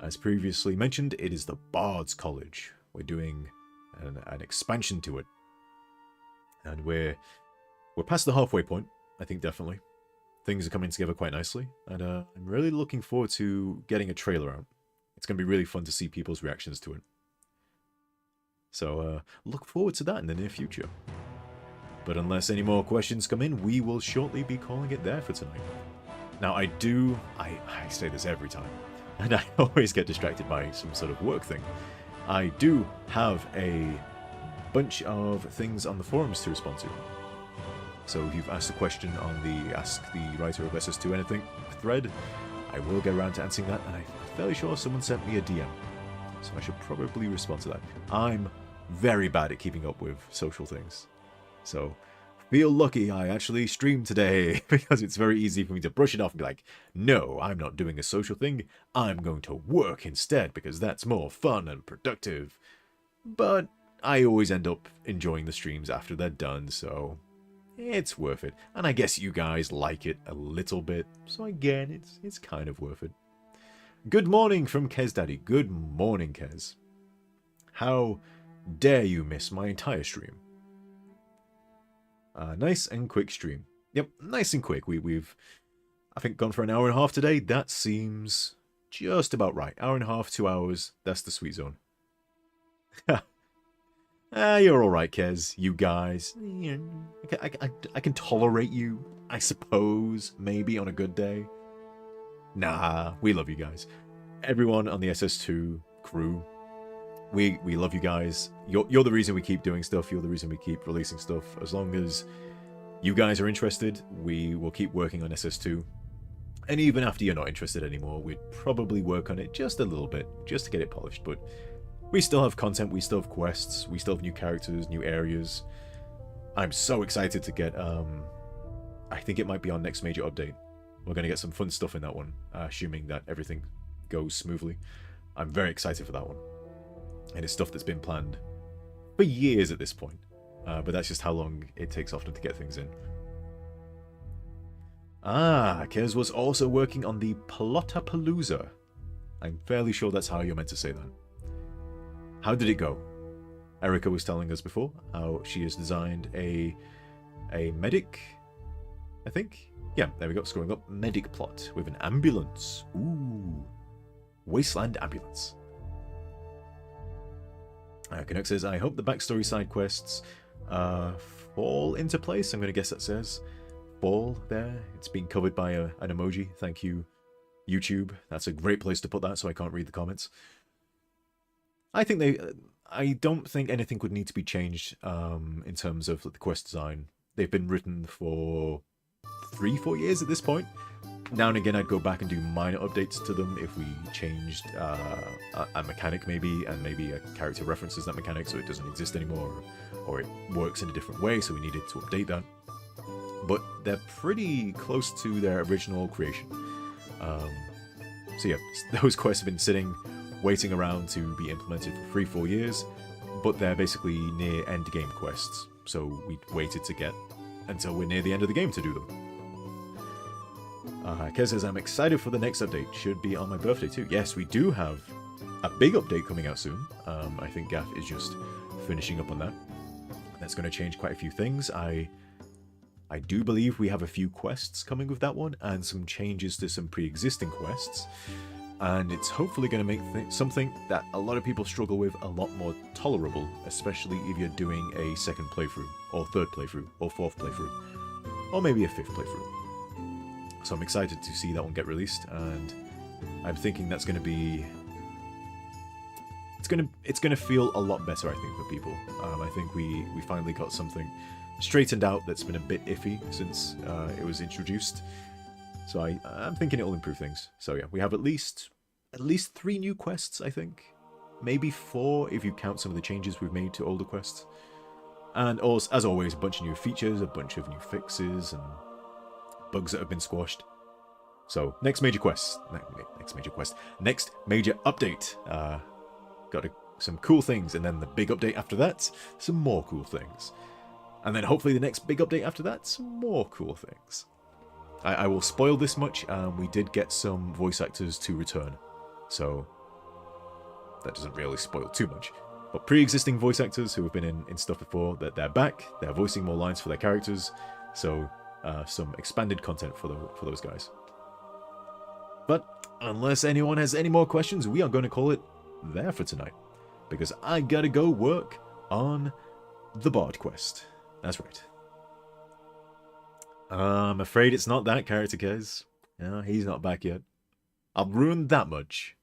As previously mentioned, it is the Bard's College. We're doing an expansion to it. And we're past the halfway point, I think, definitely. Things are coming together quite nicely, and I'm really looking forward to getting a trailer out. It's going to be really fun to see people's reactions to it. So, look forward to that in the near future. But unless any more questions come in, we will shortly be calling it there for tonight. Now, I say this every time, and I always get distracted by some sort of work thing. I do have a bunch of things on the forums to respond to. So if you've asked a question on the Ask the Writer of SS2 Anything thread, I will get around to answering that, and I'm fairly sure someone sent me a DM. So I should probably respond to that. I'm very bad at keeping up with social things. So feel lucky I actually streamed today, because it's very easy for me to brush it off and be like, no, I'm not doing a social thing, I'm going to work instead, because that's more fun and productive. But I always end up enjoying the streams after they're done, so it's worth it. And I guess you guys like it a little bit, so again, it's kind of worth it. Good morning from Kez Daddy. Good morning, Kez. How dare you miss my entire stream? Nice and quick stream. Yep, nice and quick. We've, I think, gone for an hour and a half today. That seems just about right. Hour and a half, 2 hours. That's the sweet zone. You're alright, Kez. You guys. I can tolerate you, I suppose, maybe on a good day. Nah, we love you guys. Everyone on the SS2 crew, we love you guys. You're the reason we keep doing stuff. You're the reason we keep releasing stuff. As long as you guys are interested, we will keep working on SS2. And even after you're not interested anymore, we'd probably work on it just a little bit, just to get it polished. But we still have content, we still have quests, we still have new characters, new areas. I'm so excited to get, I think it might be our next major update. We're going to get some fun stuff in that one, assuming that everything goes smoothly. I'm very excited for that one. And it's stuff that's been planned for years at this point. But that's just how long it takes often to get things in. Kez was also working on the Plottapalooza. I'm fairly sure that's how you're meant to say that. How did it go? Erica was telling us before how she has designed a medic, I think? Yeah, there we go, scrolling up. Medic plot with an ambulance. Ooh. Wasteland ambulance. Canuck says, I hope the backstory side quests fall into place. I'm going to guess that says fall there. It's being covered by an emoji. Thank you, YouTube. That's a great place to put that, so I can't read the comments. I don't think anything would need to be changed in terms of the quest design. They've been written for 3-4 years at this point. Now and again, I'd go back and do minor updates to them if we changed a mechanic maybe, and maybe a character references that mechanic so it doesn't exist anymore, or it works in a different way, so we needed to update that. But they're pretty close to their original creation. So yeah, those quests have been sitting, waiting around to be implemented for 3-4 years, but they're basically near end game quests, so we waited to get until we're near the end of the game to do them. Kez says, I'm excited for the next update. Should be on my birthday too. Yes, we do have a big update coming out soon. I think Gaff is just finishing up on that. That's going to change quite a few things. I do believe we have a few quests coming with that one, and some changes to some pre-existing quests. And it's hopefully going to make something that a lot of people struggle with a lot more tolerable, especially if you're doing a second playthrough, or third playthrough, or fourth playthrough, or maybe a fifth playthrough. So I'm excited to see that one get released, and I'm thinking that's going to be... It's gonna feel a lot better, I think, for people. I think we finally got something straightened out that's been a bit iffy since it was introduced. So I'm thinking it will improve things. So yeah, we have at least 3 new quests, I think. Maybe 4 if you count some of the changes we've made to older quests. And also, as always, a bunch of new features, a bunch of new fixes, and bugs that have been squashed. So, next major major update. Got some cool things, and then the big update after that, some more cool things. And then hopefully the next big update after that, some more cool things. I will spoil this much, we did get some voice actors to return. So, that doesn't really spoil too much. But pre-existing voice actors who have been in stuff before, they're back, they're voicing more lines for their characters, so some expanded content for those guys. But unless anyone has any more questions, we are going to call it there for tonight, because I gotta go work on the Bard quest. That's right. I'm afraid it's not that character, Kez. No, he's not back yet. I've ruined that much.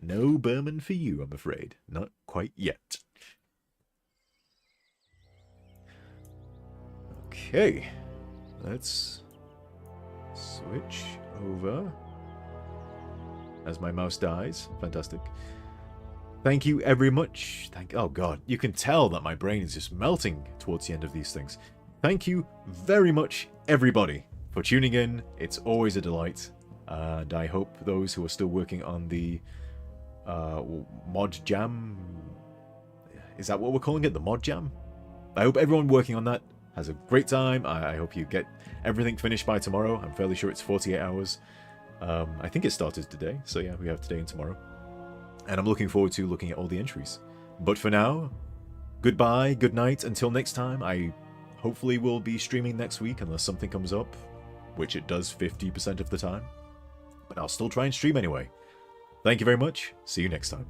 No Berman for you, I'm afraid. Not quite yet. Okay. Let's switch over. As my mouse dies. Fantastic. Thank you very much. Oh god, you can tell that my brain is just melting towards the end of these things. Thank you very much, everybody, for tuning in. It's always a delight. And I hope those who are still working on the mod jam... Is that what we're calling it? The mod jam? I hope everyone working on that has a great time. I hope you get everything finished by tomorrow. I'm fairly sure it's 48 hours. I think it started today. So yeah, we have today and tomorrow. And I'm looking forward to looking at all the entries. But for now, goodbye, good night, until next time. I hopefully will be streaming next week unless something comes up, which it does 50% of the time. But I'll still try and stream anyway. Thank you very much. See you next time.